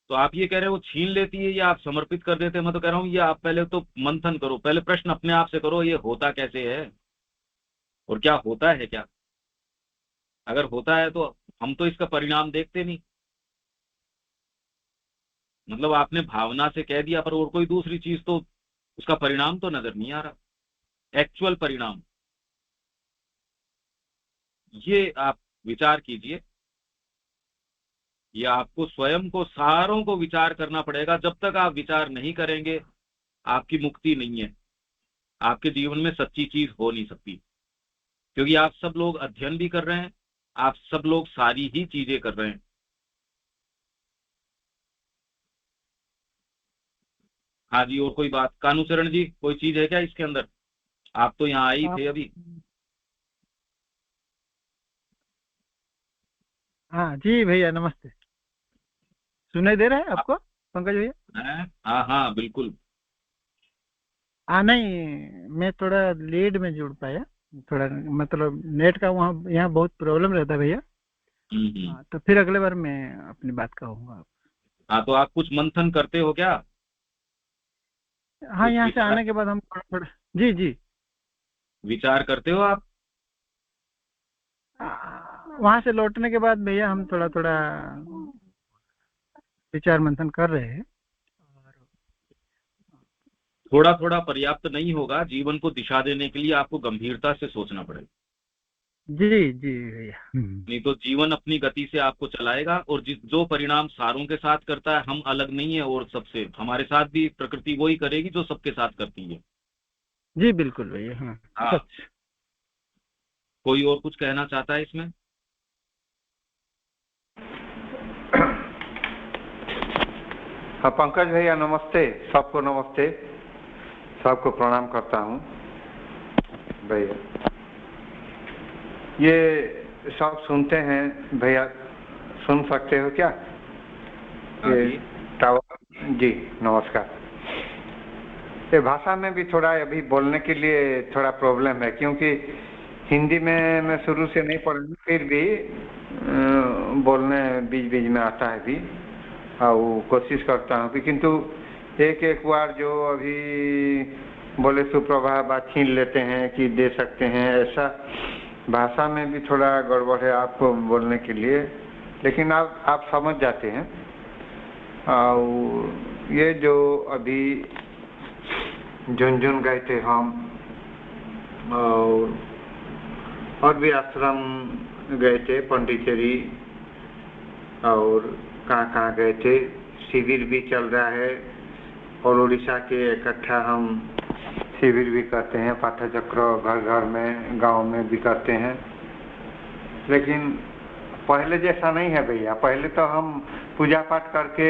तो आप ये कह रहे हो छीन लेती है या आप समर्पित कर देते हैं, मैं तो कह रहा हूँ ये आप पहले तो मंथन करो, पहले प्रश्न अपने आप से करो, ये होता कैसे है और क्या होता है क्या। अगर होता है तो हम तो इसका परिणाम देखते नहीं, मतलब आपने भावना से कह दिया पर और कोई दूसरी चीज, तो उसका परिणाम तो नजर नहीं आ रहा, एक्चुअल परिणाम। ये आप विचार कीजिए, ये आपको स्वयं को, सारों को विचार करना पड़ेगा। जब तक आप विचार नहीं करेंगे आपकी मुक्ति नहीं है, आपके जीवन में सच्ची चीज हो नहीं सकती, क्योंकि आप सब लोग अध्ययन भी कर रहे हैं, आप सब लोग सारी ही चीजें कर रहे हैं। हाँ जी, और कोई बात कानूचरण जी, कोई चीज है क्या इसके अंदर? आप तो यहाँ आई थे अभी। हाँ जी भैया, नमस्ते। सुनाई दे रहा है आपको पंकज भैया? हाँ हाँ बिल्कुल। नहीं, मैं थोड़ा लेट में जुड़ पाया, थोड़ा मतलब नेट का वहाँ यहाँ बहुत प्रॉब्लम रहता है भैया। तो फिर अगले बार मैं अपनी बात कहूँगा। हाँ, तो आप कुछ मंथन करते हो क्या? हाँ, यहाँ से आने के बाद हम थोड़ा जी जी विचार करते हो आप? वहाँ से लौटने के बाद भैया हम थोड़ा थोड़ा विचार मंथन कर रहे हैं। थोड़ा थोड़ा पर्याप्त नहीं होगा, जीवन को दिशा देने के लिए आपको गंभीरता से सोचना पड़ेगा। जी जी भैया। नहीं तो जीवन अपनी गति से आपको चलाएगा, और जो परिणाम सारों के साथ करता है, हम अलग नहीं है और सबसे, हमारे साथ भी प्रकृति वही करेगी जो सबके साथ करती है। जी बिल्कुल भैया। हाँ। कोई और कुछ कहना चाहता है इसमें? हाँ पंकज भैया नमस्ते, सबको नमस्ते, सबको प्रणाम करता हूँ भैया। ये सब सुनते हैं भैया, सुन सकते हो क्या? ये टावर जी नमस्कार। ये भाषा में भी थोड़ा अभी बोलने के लिए थोड़ा प्रॉब्लम है, क्योंकि हिंदी में मैं शुरू से नहीं पढ़ा, फिर भी बोलने बीच बीच में आता है भी, और कोशिश करता हूँ। किंतु एक एक बार जो अभी बोले सुप्रभात बात छीन लेते हैं कि दे सकते हैं, ऐसा भाषा में भी थोड़ा गड़बड़ है आपको बोलने के लिए, लेकिन आप समझ जाते हैं। और ये जो अभी झुनझुन गए थे हम, और भी आश्रम गए थे, पंडिचेरी और कहाँ गए थे, शिविर भी चल रहा है, और उड़ीसा के इकट्ठा हम शिविर भी करते हैं, पाठचक्र घर घर में, गांव में भी करते हैं। लेकिन पहले जैसा नहीं है भैया। पहले तो हम पूजा पाठ करके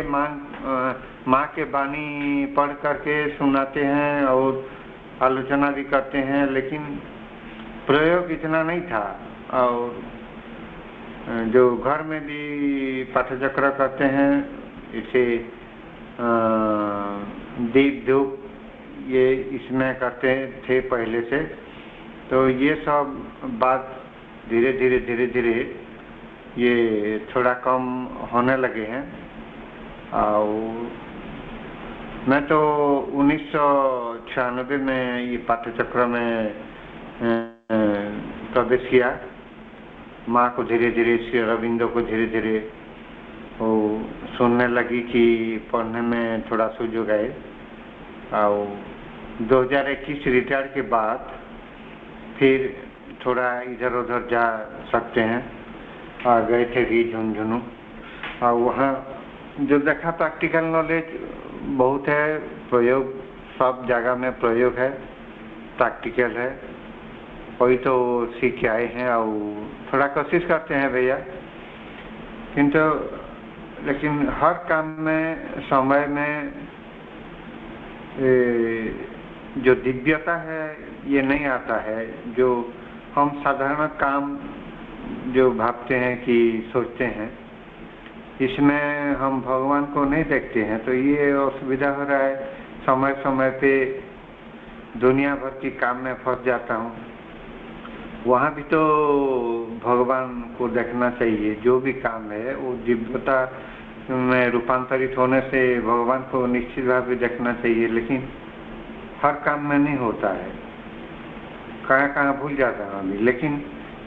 माँ के वाणी पढ़ करके सुनाते हैं और आलोचना भी करते हैं, लेकिन प्रयोग इतना नहीं था। और जो घर में भी पाठचक्र करते हैं, इसे दीप धूप ये इसमें करते थे पहले से, तो ये सब बात धीरे धीरे ये थोड़ा कम होने लगे हैं। और मैं तो 1996 में ये पाठ्यचक्र में प्रवेश किया। माँ को धीरे धीरे, श्री अरविंदो को धीरे धीरे वो सुनने लगी कि पढ़ने में थोड़ा सुजोग आए। और 2021 रिटायर के बाद फिर थोड़ा इधर उधर जा सकते हैं। और गए थे भी झुंझुनू, और वहाँ जो देखा प्रैक्टिकल नॉलेज बहुत है, प्रयोग सब जगह में प्रयोग है, प्रैक्टिकल है, वही तो सीख के आए हैं। और थोड़ा कोशिश करते हैं भैया, किंतु लेकिन हर काम में समय में जो दिव्यता है ये नहीं आता है। जो हम साधारण काम जो भावते हैं कि सोचते हैं, इसमें हम भगवान को नहीं देखते हैं, तो ये असुविधा हो रहा है। समय समय पे दुनिया भर की काम में फंस जाता हूँ। वहाँ भी तो भगवान को देखना चाहिए। जो भी काम है वो दिव्यता में रूपांतरित होने से भगवान को निश्चित भाव से देखना चाहिए, लेकिन हर काम में नहीं होता है। कहाँ कहाँ भूल जाता हूँ अभी। लेकिन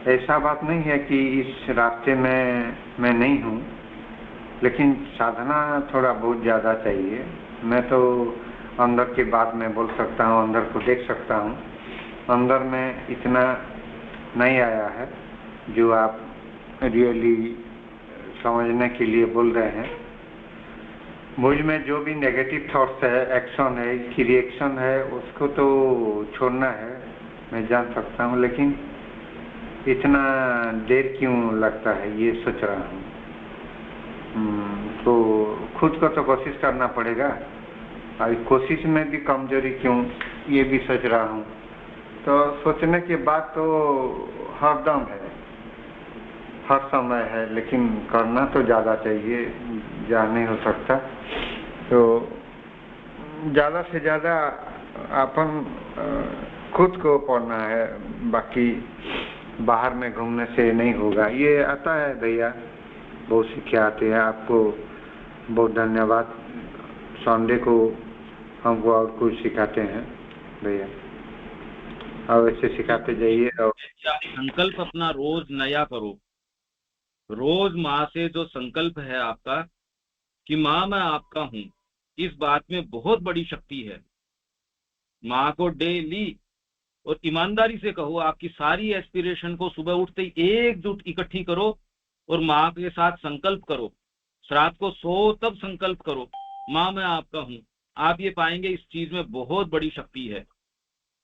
ऐसा बात नहीं है कि इस रास्ते में मैं नहीं हूँ, लेकिन साधना थोड़ा बहुत ज़्यादा चाहिए। मैं तो अंदर की बात में बोल सकता हूँ, अंदर को देख सकता हूँ। अंदर में इतना नहीं आया है जो आप रियली समझने के लिए बोल रहे हैं। मुझ में जो भी नेगेटिव थॉट्स है, एक्शन है, इसकी रिएक्शन है, उसको तो छोड़ना है, मैं जान सकता हूँ। लेकिन इतना देर क्यों लगता है ये सोच रहा हूँ। तो खुद को तो कोशिश करना पड़ेगा, और कोशिश में भी कमजोरी क्यों ये भी सोच रहा हूँ। तो सोचने के बाद तो हरदम है, हर समय है, लेकिन करना तो ज़्यादा चाहिए, जा नहीं हो सकता। तो ज़्यादा से ज़्यादा अपन खुद को पढ़ना है, बाकी बाहर में घूमने से नहीं होगा। ये आता है भैया, बहुत सीखे आते हैं। आपको बहुत धन्यवाद। संडे को हमको और कुछ सिखाते हैं भैया, और ऐसे सिखाते जाइए। और संकल्प अपना रोज नया करो। रोज माँ से जो संकल्प है आपका कि माँ मैं आपका हूँ, इस बात में बहुत बड़ी शक्ति है। माँ को डेली और ईमानदारी से कहो, आपकी सारी एस्पिरेशन को सुबह उठते ही एकजुट इकट्ठी करो और माँ के साथ संकल्प करो। रात को सो तब संकल्प करो, माँ मैं आपका हूँ। आप ये पाएंगे इस चीज में बहुत बड़ी शक्ति है।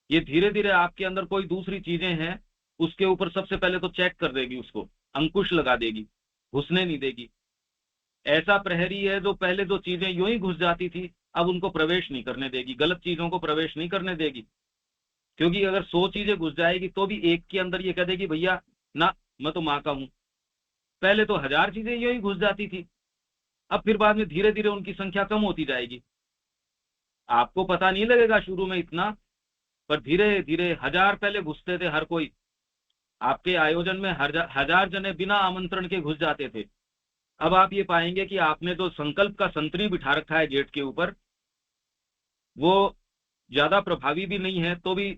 ये धीरे धीरे आपके अंदर कोई दूसरी चीजें हैं उसके ऊपर सबसे पहले तो चेक कर देगी, उसको अंकुश लगा देगी, घुसने नहीं देगी। ऐसा प्रहरी है जो पहले जो चीजें यूं ही घुस जाती थी, अब उनको प्रवेश नहीं करने देगी, गलत चीजों को प्रवेश नहीं करने देगी। क्योंकि अगर 100 चीजें घुस जाएगी तो भी एक के अंदर ये कह देगी भैया ना, मैं तो माँ का हूं। पहले तो 1000 चीजें यूं ही घुस जाती थी, अब फिर बाद में धीरे धीरे उनकी संख्या कम होती जाएगी। आपको पता नहीं लगेगा शुरू में इतना, पर धीरे धीरे 1000 पहले घुसते थे हर कोई। आपके आयोजन में 1000 जने बिना आमंत्रण के घुस जाते थे। अब आप ये पाएंगे कि आपने जो संकल्प का संतरी बिठा रखा है गेट के ऊपर, वो ज्यादा प्रभावी भी नहीं है, तो भी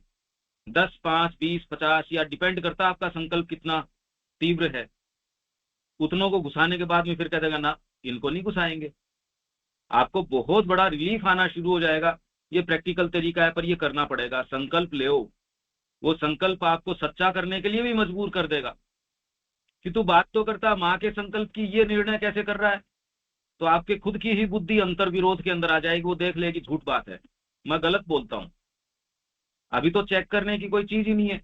10, 5, 20, 50 या डिपेंड करता है आपका संकल्प कितना तीव्र है। उतनों को घुसाने के बाद में फिर कह देगा ना, इनको नहीं घुसाएंगे। आपको बहुत बड़ा रिलीफ आना शुरू हो जाएगा। ये प्रैक्टिकल तरीका है, पर ये करना पड़ेगा। संकल्प ले, वो संकल्प आपको सच्चा करने के लिए भी मजबूर कर देगा कि तू बात तो करता माँ के संकल्प की, ये निर्णय कैसे कर रहा है। तो आपके खुद की ही बुद्धि अंतर विरोध के अंदर आ जाएगी, वो देख लेगी झूठ बात है, मैं गलत बोलता हूँ। अभी तो चेक करने की कोई चीज ही नहीं है।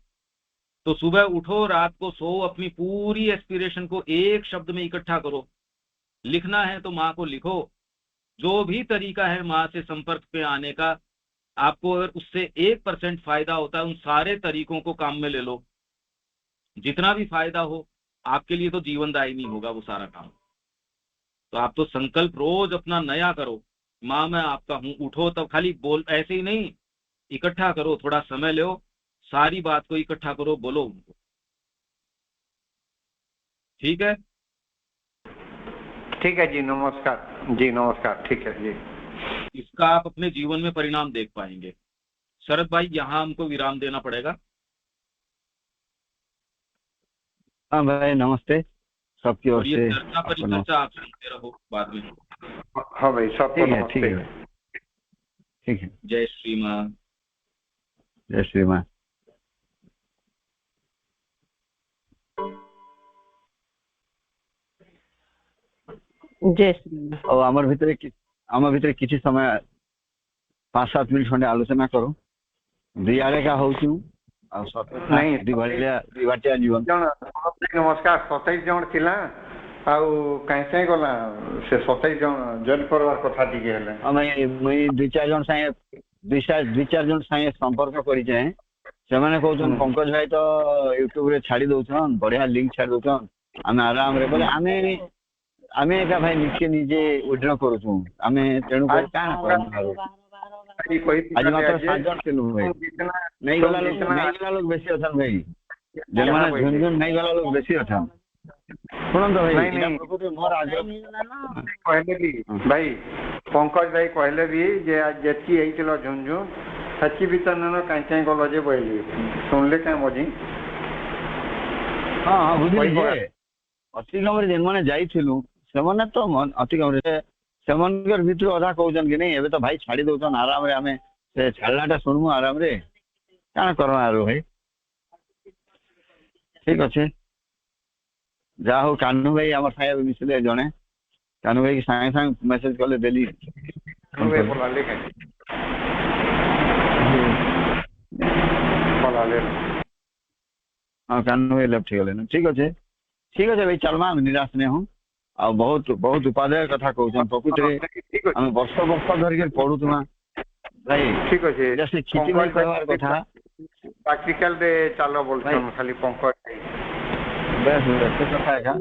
तो सुबह उठो, रात को सो, अपनी पूरी एस्पिरेशन को एक शब्द में इकट्ठा करो। लिखना है तो माँ को लिखो। जो भी तरीका है माँ से संपर्क पे आने का, आपको अगर उससे 1% फायदा होता है, उन सारे तरीकों को काम में ले लो। जितना भी फायदा हो आपके लिए तो जीवनदायी होगा वो सारा काम। तो आप तो संकल्प रोज अपना नया करो, माँ मैं आपका हूँ। उठो तब खाली बोल, ऐसे ही नहीं, इकट्ठा करो, थोड़ा समय लो, सारी बात को इकट्ठा करो, बोलो उनको। ठीक है जी, नमस्कार जी, नमस्कार, ठीक है जी। इसका आप अपने जीवन में परिणाम देख पाएंगे। शरद भाई यहाँ हमको विराम देना पड़ेगा। हाँ भाई नमस्ते, सबकी ओर और ये से चर्चा आपको परिचर्चा आप सुनते रहो बाद में। हाँ भाई, सबको ठीक है, ठीक नमस्ते। है, ठीक है। जय श्री माँ। जय श्री माँ। जय श्री राम। और आमर भितर किसी समय 5-7 मिनिट खंडे आलोचना करो दियाड़े का हूँ नहीं, दिवाटिया जीवन नमस्कार। 27 जन थिला आउ कैसे गला से 27 जन जॉइन करवार कथा टिके हेले मुई 2-4 जन सागे संपर्क करिचे सेमाने कहउछन पंकज भाई तो यूट्यूब रे छाड़ी दउछन, बढ़िया लिंक छाड़ी दउछन, आमे आराम रे बोले आमे का भाई निजे विड्रॉ करूछु आमे तेणु कर काना करनु आज मात्र 7 जन थिलु भाई नहीं गला लोग बेसी अछन भाई जन माने झुनझुन नहीं गला लोग बेसी अछन सुनन तो भाई इना प्रकृति मोर आग्रह कहले भी भाई पंकज भाई कहले भी जे आज जेती हेतिलो झुनझुन सच्ची वितरण काई गलो जे बोली सुनले काय मजी। हां बुझली जे अति कमरे जेन माने जाइथिलु सेमने तो अति कमरे सेमनकर भितर अधा कहउछन कि नहीं एबे तो भाई छाड़ी दउछन आराम रे हमें से छाड़लाटा सुनमु आराम रे काना करवा आरो भाई। ठीक अच्छे जा हो कानू भाई आम साहे मिसले जड़े कानू भाई सागे सागे मेसेज कले देली हाँ कानू भाई लेफ्ट गले ठीक अच्छे भाई चलमा निराश नहीं हूँ आ बहुत बहुत उपादेय कथा कहउछन प्रकृति हम वर्ष धरिक पढ़ुतमा भाई ठीक अच्छे जैसे खेती में कहवार कथा प्रैक्टिकल दे चालो बोलछन खाली पंकज बस कथा है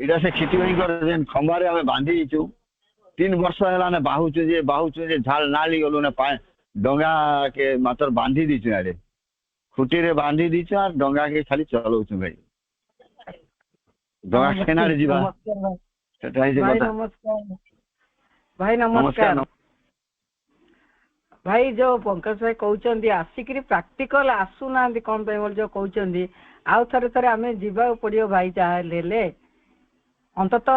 इडा से खेती नहीं कर जेन खंबारे हमें बांधी दिचु 3 वर्ष हैला ने बाहुचु जे झाल नाली गलो ने डोंगा के मात्र बांधी दिचु आरे खुटी रे बांधी दिचु और डोंगा के खाली चलौछु भाई डोंगा केना रे जीवा भाई नमस्कार भाई जो पंकज भाई कहउचंदी आसिकरी प्रैक्टिकल आसु ना कोन पे बोल जो कहउचंदी आउ थरे थरे आमे जीवा पड़ियो भाई चाहे ले अंतत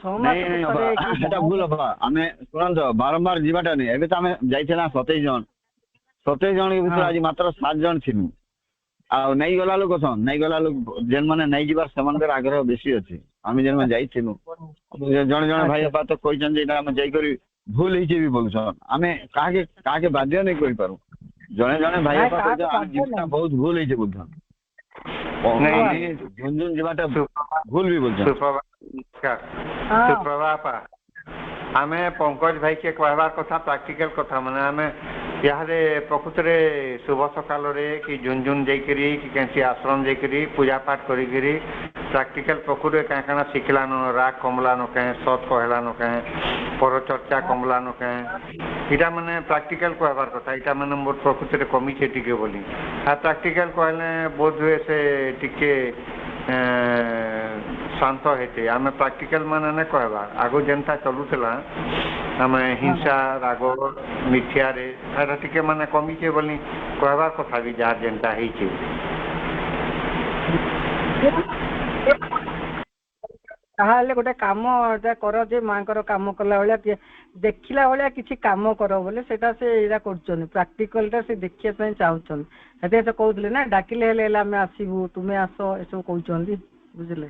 6 मास थरे सेटा भूल बा आमे सुनन तो बारंबार जीवाटा नहीं एबे त आमे जाइथिना 27 जन के भितर आज मात्र 7 जन थिनु आ नहीं गला लोक छन नहीं गला लोक जेन माने नहीं जीवा समंदर आग्रह बेसी अछि आमे जेन में जाइथिनु जण भाई बा तो कहछन जे आमे जाई करी भूल हिचे भी बोलछन आमे काके बाध्य नहीं करि पारू जणे भाई बा तो आमे जीवटा बहुत भूल हिचे बोलछन नहीं झुनझुन जीवाटा भूल भी बोलछन सुप्रभात आमे पंकज भाई के कहबार कथा प्रैक्टिकल कथा माने आमे यारे प्रकृत रे शुभ सकाल रे कि झुनझुन जाइकरी कि कैसी आश्रम जाइकरी पूजा पाठ करिकरी प्रैक्टिकल प्रकृत रे का काना सिखलानो राग कमलानो के सत कहलानो के पर चर्चा कमलानो के इटा माने प्रैक्टिकल कहबार कथा इटा माने मोर प्रकृत रे कमी छे टिके बोली आ प्रैक्टिकल कहले बोध हुए से टिके शांत हेते आमे प्रैक्टिकल माने ने कहबा आगो जनता चलुतला आमे हिंसा राग मिथ्या रे एटा टिके माने कमी छे बोली कहबा कथा भी जार जनता हेई छे ताहाले गोटे काम कर जे मांकर काम कला बेला देखिला बेला किछि काम करो बोले सेटा से एरा करछन प्रैक्टिकल ता से देखिया पय चाहछन हेते से कहउतले ना डाकिले हेले हमें आसीबू तुमे आसो एसो कहउछन बुझले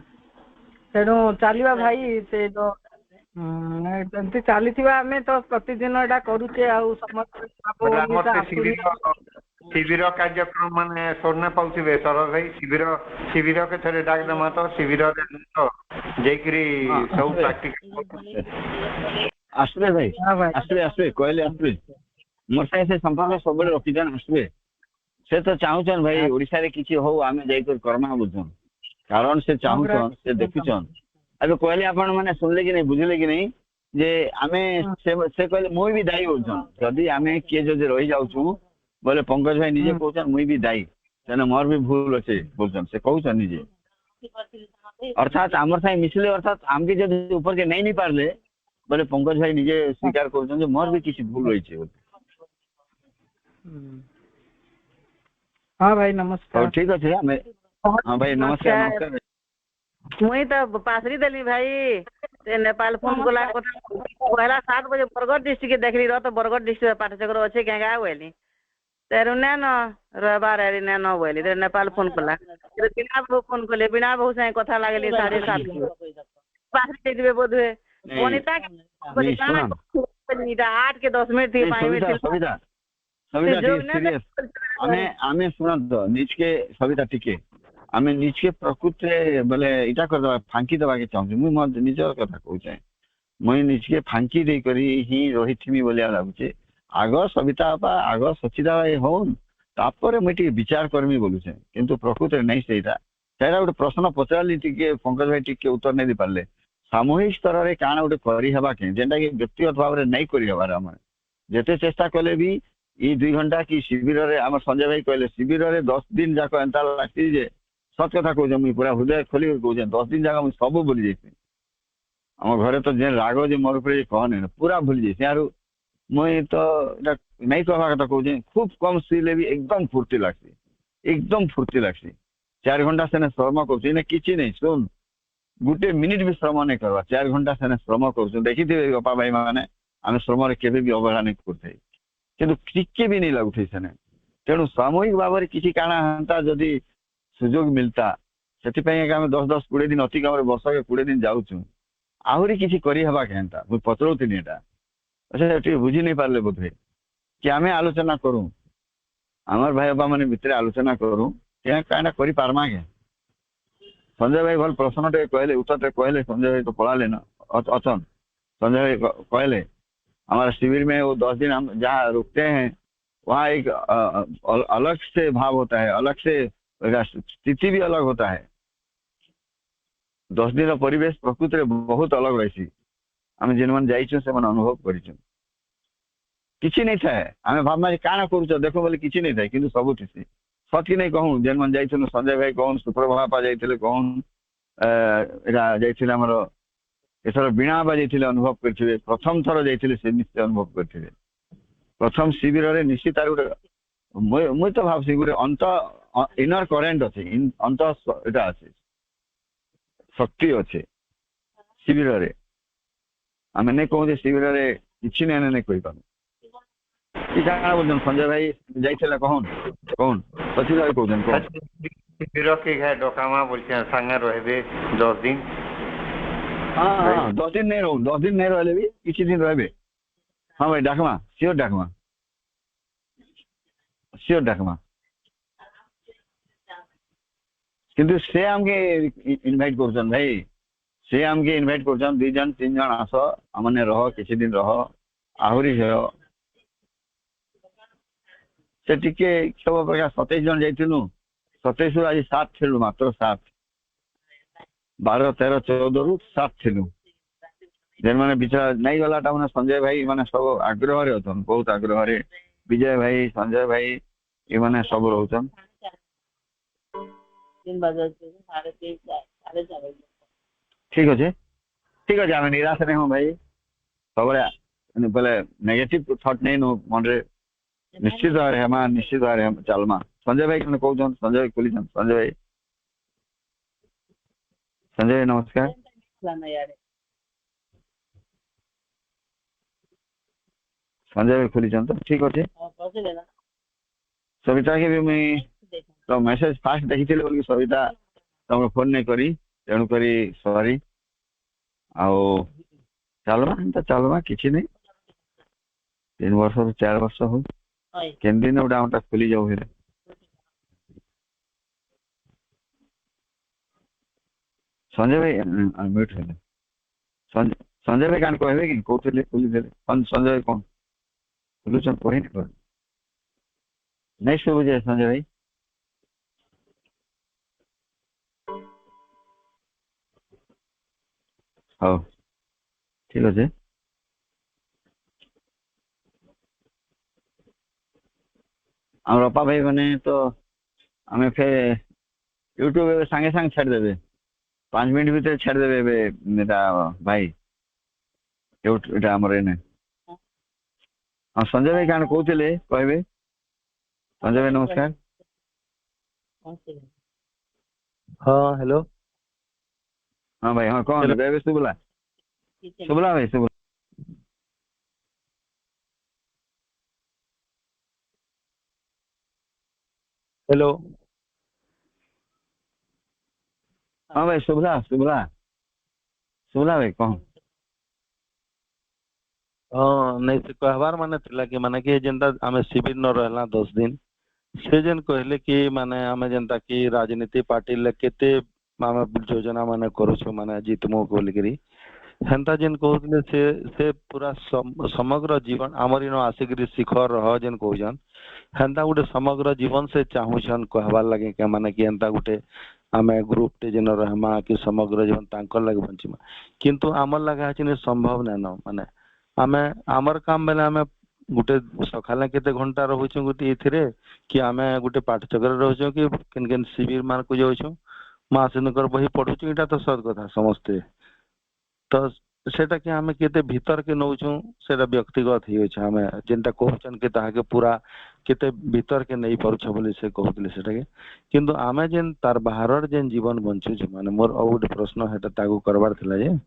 तेणु चलिया भाई से जो एमती चलीथिबा हमें तो प्रतिदिन एटा करूचे आउ समस्त शिविर कार्यक्रम माने सोरना पाउथिबे सरल भाई शिविर के थरे डाक दमा तो शिविर जेकरी सब प्रैक्टिकल आसबे भाई आसबे कहले आसबे मोर से संपर्क सब रखी जान आसबे से तो चाहूचन भाई ओडिसा रे किछि हो आमे जाई कर कर्मा बुझन कारण से चाहूचन से देखुचन अबे कहले आपण माने सुनले कि नहीं बुझले कि नहीं जे आमे से कहले मोई भी दाई होचन जदी आमे के जे रहि जाउछु बोले पंकज भाई निजे कहउछन मुई भी दाई तेने मोर भी भूल अछि बोलछन से कहउछन निजे अर्थात आमर साई मिसले अर्थात आमके जब ऊपर के नहीं पारले बोले पंकज भाई निजे स्वीकार कर मोर भी किसी भूल रही है। हाँ भाई नमस्कार। ठीक अच्छे हाँ भाई नमस्कार नमस्कार। मुई तो पासरी देली भाई नेपाल फोन कोला पहला 7 बजे बरगढ़ डिस्ट्रिक्ट देखली रह तो बरगढ़ डिस्ट्रिक्ट पाठचक्र अच्छे क्या क्या बोली तेरु ने न रविवार है ने न बोली तेरे नेपाल फोन कोला बिना बहु फोन कोले बिना बहु से कथा लागली 7:30 पासरी देबे बोधे वनिता के 8 के 10 मिनट थी 5 मिनट सविता सीरियस आमे सुना तो नीच के सविता टिके आमे नीच के प्रकृति बोले इटा कर दबा फांकी दबा के चाहू मु म निजर कथा कहू छै मई नीच के फांकी दे करी ही रही थीमी बोलिया लागु छै आग सविता बा आग सचिदा होन तापर मई टिके विचार करमी बोलु छै किंतु प्रकृति नहीं सेटा सेटा गोटे प्रश्न पचारली टिके पंकज भाई टिके उत्तर नहीं दे पारले सामूहिक स्तर रे काना गोटे करी हेबा के जेंटा कि व्यक्तिगत भाव रे नहीं करी हेबार हम जेते चेष्टा कले भी ये 2 घंटा की शिविर रे आम संजय भाई कहले शिविर रे 10 दिन जाक एंता लागती जे सत कथा कहूँ मुझे पूरा हृदय खोली कहूँ 10 दिन जाक मुझे सब भूली जाइए आम घरे तो जे राग जे मोर ऊपर कहने पूरा भूली जाइए यार मुई तो नहीं कहवा कथा कहूँ खूब कम सुईले भी एकदम फुर्ती लगसी 4 घंटा से श्रम कर किसी नहीं सुन गोटे मिनिट भी श्रम नहीं करवा 4 घंटा से श्रम कर देखी थे बापा भाई मैंने आम श्रम केवे भी अवहेला नहीं करते किंतु टिके भी नहीं लगुथे सेने तेणु सामूहिक भाव में किसी काना हंता जदि सुजोग मिलता से 10-20 दिन अति कम वर्ष के 20 दिन जाऊँ आहरी किसी करी हवा केनता मुझे पचरौती एटा अच्छा बुझी नहीं पारे बोधे कि आम आलोचना करूँ आमर भाई बाबा मैंने भितर आलोचना करूँ क्या करी पारमा के संजय भाई भल प्रश्न टे कहले उत्तर कहले संजय भाई तो पढ़ाले ना अचन संजय भाई कहले हमारे शिविर में वो 10 दिन हम जहाँ रुकते हैं वहाँ एक अलग से भाव होता है, अलग से स्थिति भी अलग होता है। 10 दिन परिवेश प्रकृति बहुत अलग रही आम जेन मैंने जाइछुं से अनुभव करिछुं किसी नहीं था आम भावना काना करूच देखो बोले किसी नहीं था किंतु सब ठीक सत कि नहीं कहूँ जेन मैंने जाइछुं संजय भाई कहूँ सुप्रभापा जाइए कहूँ जाइए आमर एथर बीणा बा जाइए अनुभव करेंगे प्रथम थर जाइए से निश्चय अनुभव करेंगे प्रथम शिविर रे निश्चित तार गोटे मुझे तो भावसी गोटे अंत इनर करेन्ट अच्छे अंत एटा अच्छे शक्ति अच्छे शिविर रे आम नहीं कहूँ शिविर रे किसी नहीं कही पार बोल संजय भाई जाइए कहून कौन सचिव भाई कहते शिविर के डकामा बोलते संगे रहे 10 दिन हाँ 10 दिन नहीं रहूँ 10 दिन नहीं रहे भी किसी दिन रहे हाँ भाई डाकमा श्योर डाकमा किंतु से आमके इनवाइट करछन भाई से आमके इनवाइट करछन 2 जन 3 जन आस आमने रह किसी दिन रह आहरी से टिके सब प्रकार 27 जन जाइथिलु 27 रु आज 7 थिलु मात्र 7 12 13 14 रु 7 थिलु जेन माने बिचारा नहीं गला ता माने संजय भाई माने सब आग्रह रे होतन बहुत आग्रह रे विजय भाई संजय भाई ये माने सब रहउतन 3 बजे 3:30 ठीक है आम निराश नहीं हूँ भाई सब बोले नेगेटिव थॉट नहीं नो मन रे निश्चित भाव हेमा निश्चित भाव चलमा संजय भाई कौन कहते संजय भाई खोली संजय भाई नमस्कार संजय भाई खोली तो ठीक अच्छे सविता के भी मुझे तो मेसेज फास्ट देखी बोल सविता तुम फोन नहीं करी तेणु करी सॉरी आओ चलमा किसी नहीं 3 वर्ष 4 वर्ष हो केन दिन गोटे आमटा खोली जाऊ फिर संजय भाई म्यूट है संजय भाई कान कहबे कि कहते खोली संजय भाई कौन खोलुचन कही नहीं सब बुझे संजय भाई हाँ ठीक अच्छे आम रपा भाई मैंने तो आम फिर यूट्यूब सांगे सांगे छाड़ देवे 5 मिनिट भितर छाड़देवे भाई एटा हमर एने हाँ संजय भाई क्या कहते कहबे संजय भाई नमस्कार। हाँ हेलो हाँ भाई हाँ कौन दयवे शुभला शुभला भाई शुभला हेलो हाँ भाई शुभला शुभला शुभला भाई कौन हाँ नहीं से कहबार माने थिला कि माने कि जेंता आमे शिविर न रहला 10 दिन से जेन कहले कि माने आमे जेंता कि राजनीति पार्टी ले केते आमे योजना माने करूछु माने जीतमो बोलकरी हेंता जेन कहले से पूरा समग्र जीवन आमरी न आसिकरी शिखर रह जेन कहजन हेंता गुटे समग्र जीवन से चाहूछन कहबार लगे के माने कि हेंता गुटे आमे ग्रुप टे जेन रहमा कि समग्र जीवन तांकर लगे बंचिमा किंतु आमर लगा छिने संभव न माने आमे आमर काम बेले आमे गुटे सकाले केते घंटा रहउछु गुटे इथिरे कि आमे गुटे पाठचक्र रहउछु कि केन केन शिविर मान को जाउछु मासिनकर बही पढुछु इटा तो सत कथा समझते तो सेटा कि आमे केते भीतर के नउछु सेटा व्यक्तिगत ही होछ आमे जेंता कहउछन के ताहा के पूरा केते भीतर के नहीं परुछ बोली से कहउतले सेटा के किंतु आमे जेन तार बाहरर जेन जीवन बंचु छ माने मोर और प्रश्न हेटा तागु करबार थिला जे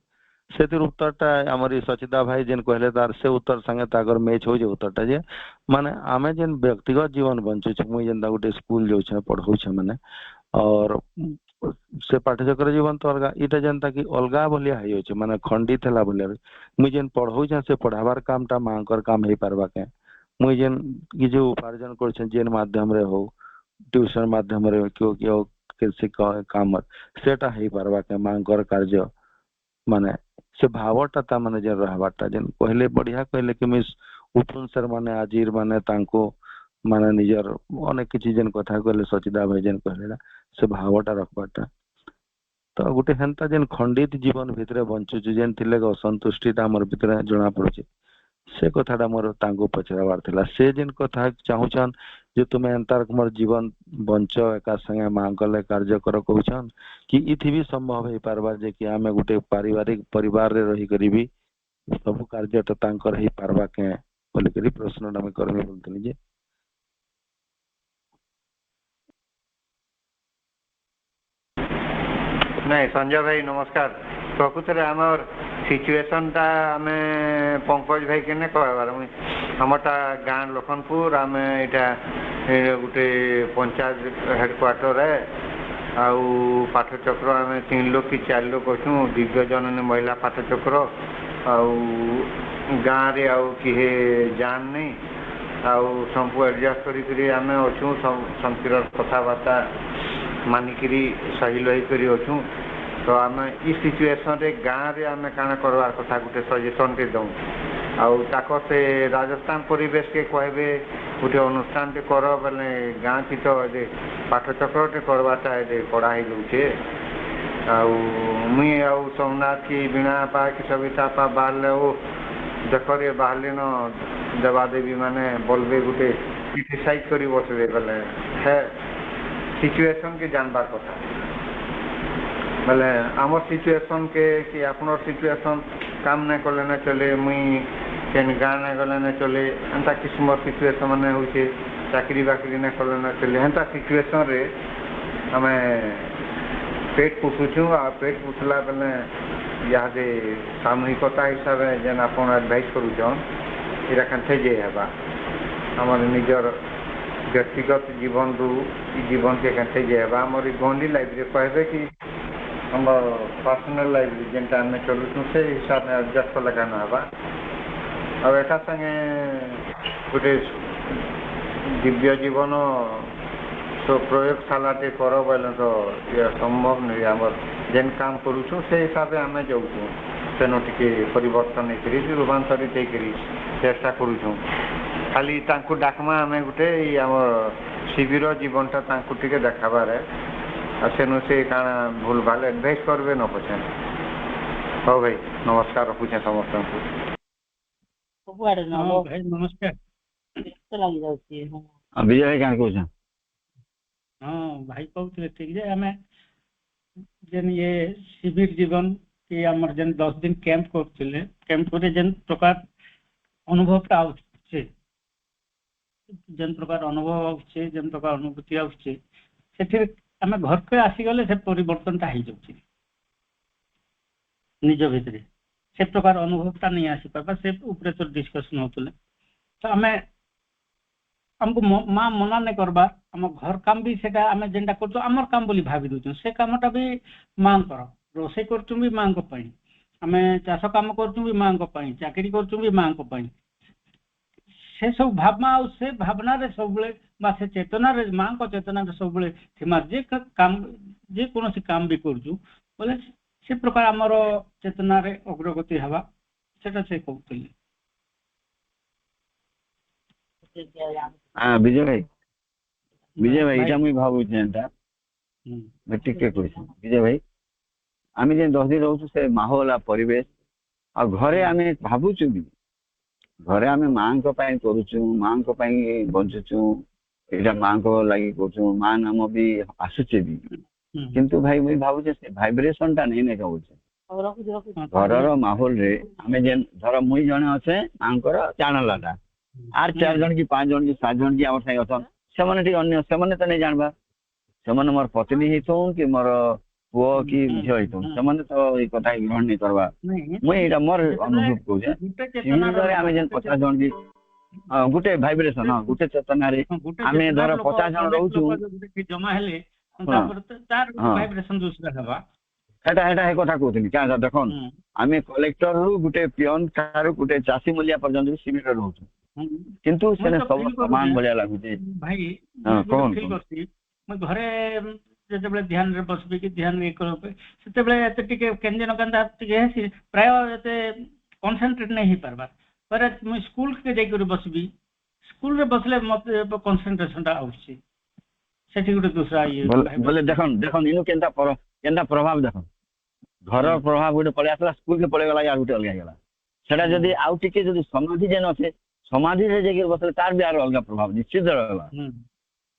सेतिर उत्तरटा हमर सचिदा भाई जेन कहले तार से उत्तर संगे तागर मैच हो जे उत्तरटा जे माने आमे जेन व्यक्तिगत जीवन बंचु छ मुई जेंता गुटे स्कूल जाउ छ पढौ छ माने और से पाठचक्र जीवन तो अलगा इटा जनता की अलगा बोलिया है होछ माने खंडित हला बोलिया मुई जेन पढौ छ से पढ़ावार कामटा मांकर काम हे पारबा के मुई जेन कि जो उपार्जन कर छ जेन माध्यम रे हो ट्यूशन माध्यम रे क्यों क्यों किसी काम सेटा हे पारबा के मांकर कार्य माने से भावटा ता माने जे रहबाटा जेन पहले बढ़िया कहले कि मिस उठुन सर माने आजिर माने तांको माने निजर अनेक किछि जेन कथा कहले सचिदा भाई जेन कहले से भावटा रखबाटा तो गुटे हेंता जेन खंडित जीवन भितरे बंचु जेन थिले असंतुष्टिता हमर भितरे जणा पड़ुछि से कथाटा मोर तांको पचरावार थिला से जेन कथा चाहूछन जे तुमे अंतर मोर जीवन बंच एका संगे मांगले कार्य कर कहूछन कि इथि भी संभव हे पारबा जे कि आमे गुटे पारिवारिक परिवार रे रही करीबी सब कार्य तो तांकर हे पारबा के बोली करी प्रश्न हम करमे बोलतनी जे नहीं संजय भाई नमस्कार प्रकृत रे हमर सिचुएशन ता आमे पंकज भाई के ने कहबार हमरटा गां लखनपुर आमे इटा गुटे पंचायत हेडक्वार्टर है आउ पाठचक्र आमे 3 लोग कि 4 लोग अछु दिव्य जननी महिला पाठचक्र आउ गां रे आउ किहे जान नहीं आउ संपू एडजस्ट करी आमे अछु संतिर कथाबार्ता मानिकरी सही लही करी अछु तो आमे इस सिचुएशन रे गां रे आमे काना करवार कथा गुटे सजेशन के दउ आउ ताको से राजस्थान परिवेश के कहबे गुटे अनुष्ठान के करो बले गां की तो जे पाठचक्र के करवाटा जे पढ़ाई लउछे आउ मुई आउ सोमनाथ की बिना पा की सविता पा बाहरले ओ देखरे बाहरले न देवा देवी माने बोलबे गुटे क्रिटिसाइज करी बसबे बले है सिचुएशन के जानबार कथा बोले आमर सिचुएशन के कि आपनर सिचुएशन काम नहीं कले न चले मुई केन गाँ नहीं गले न चले एंता किस्म सिचुएशन माने होचे चाकरी बाकरी नहीं कले न चले एंता सिचुएशन रे हमें पेट पोषुछु आ पेट पोषला बेले यादे सामूहिकता हिसाब से जेन आपन एडवाइस करूछन इरा कंथे जे हेबा हमर निजर व्यक्तिगत जीवन रु जीवन के कंथे जे हेबा हमर गोंडी लाइफ रे कहबे कि हम पर्सनल लाइफ जेनटा आमे चलुछु से हिसाब में एडजस्ट लगाना हेबा अब एका संगे गुटे दिव्य जीवन तो प्रयोगशाला टे करो बोले तो ये संभव नहीं हमर जेन काम करूछु से हिसाब से आमे जाउछु सेनो टिके परिवर्तन करी रूपांतरित करी चेष्टा करूछु खाली तांकु डाकमा आमे गुटे हमर शिविर जीवनटा तांकु टिके देखाबार है सेनु से काना भूल भाल एडवाइस करबे न पछे हो भाई नमस्कार रखुछे समस्त को भाई नमस्कार तो लागि जाउछि विजय भाई क्या कहउछ हाँ भाई कहते ठीक जे हमें जेन ये शिविर जीवन कि आमर जेन 10 दिन कैंप करथिले कैंप करे जेन प्रकार अनुभवटा आउछे जेन प्रकार अनुभव आउछे जेन प्रकार अनुभूति आउछे सेठी आमे घर के आसी गले से परिवर्तनटा हो जाउछे निज भितरे से प्रकार अनुभवटा नहीं आसी पाबा से ऊपर तो डिस्कशन होतले तो आमे हमको माँ मना नहीं करबा आम घर काम भी सेटा आमे जेनटा करतो हमर काम बोली भाबी दोछु से कामटा भी मां कर रोसे करछु भी मां को पई आमे चाष काम करछु भी मां को पई चाकरी करछु भी मां को पई से सब भावना आ से भावना रे सब बेले बा से चेतना रे मां को चेतना रे सब बेले थिमा जे काम जे कोनोसी काम भी करछु बोले से प्रकार हमर चेतना रे अग्रगति हवा सेटा से कहतले हाँ विजय भाई इटा मुई भावुछ एंता ठीक के कहछ विजय भाई आमी जे 10 दिन रहू से माहौल आ परिवेश आ घरे आमे भाबुछु भी घरे आमे मां को पई करूछु मां को पई बंचुछु एटा मां को लागि करछु मां नाम भी आसुचे भी किंतु भाई मुई भाबुछु से वाइब्रेशन ता नहीं ने कहउछ घरर माहौल रे आमे जे धर मुई जने अछे मांकर चानलाटा आर 4 जन की 5 जन की 7 जन की आवर साई अछन सेमने टी अन्य सेमने त नहीं जानबा सेमने मोर पत्नी हेतो कि मोर पुओ की झियो हेतो सेमने तो ई कथा ग्रहण नहीं करबा मुई एटा मोर अनुभव कहूजे सिमिलर आमे जन 50 जन की गुटे वाइब्रेशन गुटे चेतना रे आमे धर 50 जन रहउछु जमा हेले तापर तार वाइब्रेशन दूसरा हवा एटा हे कथा कहउथिनी क्या देखन आमे कलेक्टर रु गुटे पियन कारु गुटे चासी मूल्य पर्यंत सिमिलर रहउछु किंतु सेने सब समान भलिया लागुचे भाई कौन फील करती मैं घरे जते बेले ध्यान रे बसबी कि ध्यान रे करबे सेते बेले एते टिके केंजन कंदा टिके हेसी प्राय एते कंसंट्रेट नहीं ही परबा पर मैं स्कूल के जाई कर बसबी स्कूल रे बसले मते कंसंट्रेशन ता आउची सेठी गुटे दूसरा ये बोले देखन इनु केंदा प्रभाव देखन घर प्रभाव गुटे पळे आसला स्कूल के पळे गला या गुटे अलगा गेला सेटा जदी आउ टिके जदी समाधि जेन अछे समाधि रे जगह बसले तार भी आर अलग प्रभाव निश्चित रहला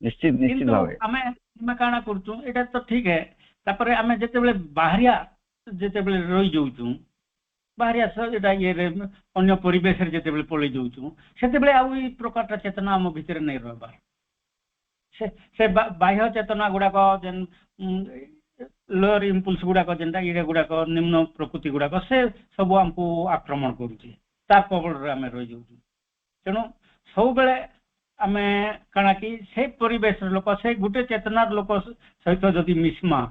निश्चित भावे हमें काना करछु एटा तो ठीक है तापरे हमें जते बेले बाहरिया जते बेले रही जाउछु बाहरिया सब एटा ये रे अन्य परिवेश रे जते बेले पळी जाउछु सेते बेले आउ ई प्रकारटा चेतना हम भीतर नहीं रहबा से बाह्य चेतना गुडा को जन लोअर इंपल्स गुडा को जेंटा इरे गुडा को निम्न प्रकृति गुडा को से सब हमको आक्रमण करूची तार कबल रे हमें रही जाउछु तेणु सब बेले आमे काना कि से परिवेश लोक से गुटे चेतनार लोक सहित जदि मिसमा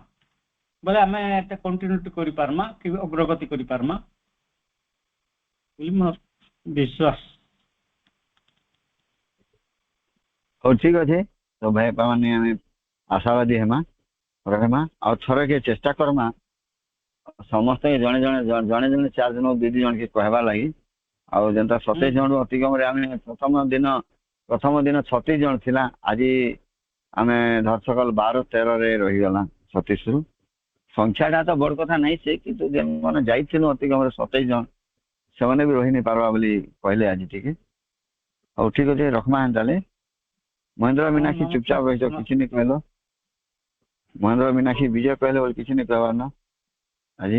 बोले आमे एते कंटिन्यूटी करि पारमा कि अग्रगति करि पारमा मोर विश्वास हो ठीक अछि तो भाई पाने आमे आशावादी हेमा रहमा और थरे के चेष्टा करमा समस्त जने जने 4 जन 2 जन के कहबा लागि आ जनता 27 जन अतिगम रे आमे प्रथम दिन 36 जन थिला आज आमे धरसकल 12-13 रे रही गला 36 रु संख्याटा तो बड़ कथा नहीं से कि तो जे माने जाइथिनो अतिगम रे 27 जन से माने भी रही नहीं पारबा बोली कहले आज ठीक है और ठीक है रखमा हंताले महेंद्र मीनाक्षी चुपचाप रहितो किछि नहीं कहलो महेंद्र मीनाक्षी विजय कहले बोल किछि नहीं कहबा ना आज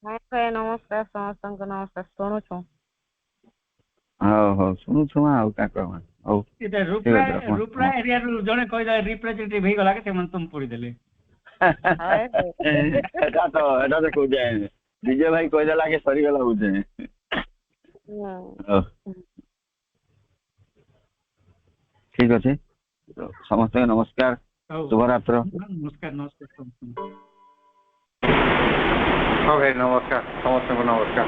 हां नमस्कार समस्त नमस्कार सुनु छु हो सुनु छु आ का कहबा ओ इते रूपरा एरिया रु जने कहला रिप्रेजेंटेटिव हे गला के ते मन तुम पड़ी देले एटा तो को जाय विजय भाई कहला लागे सरी गला होजे ठीक अछि समस्त नमस्कार शुभरात्र नमस्कार भाई नमस्कार समस्त नमस्कार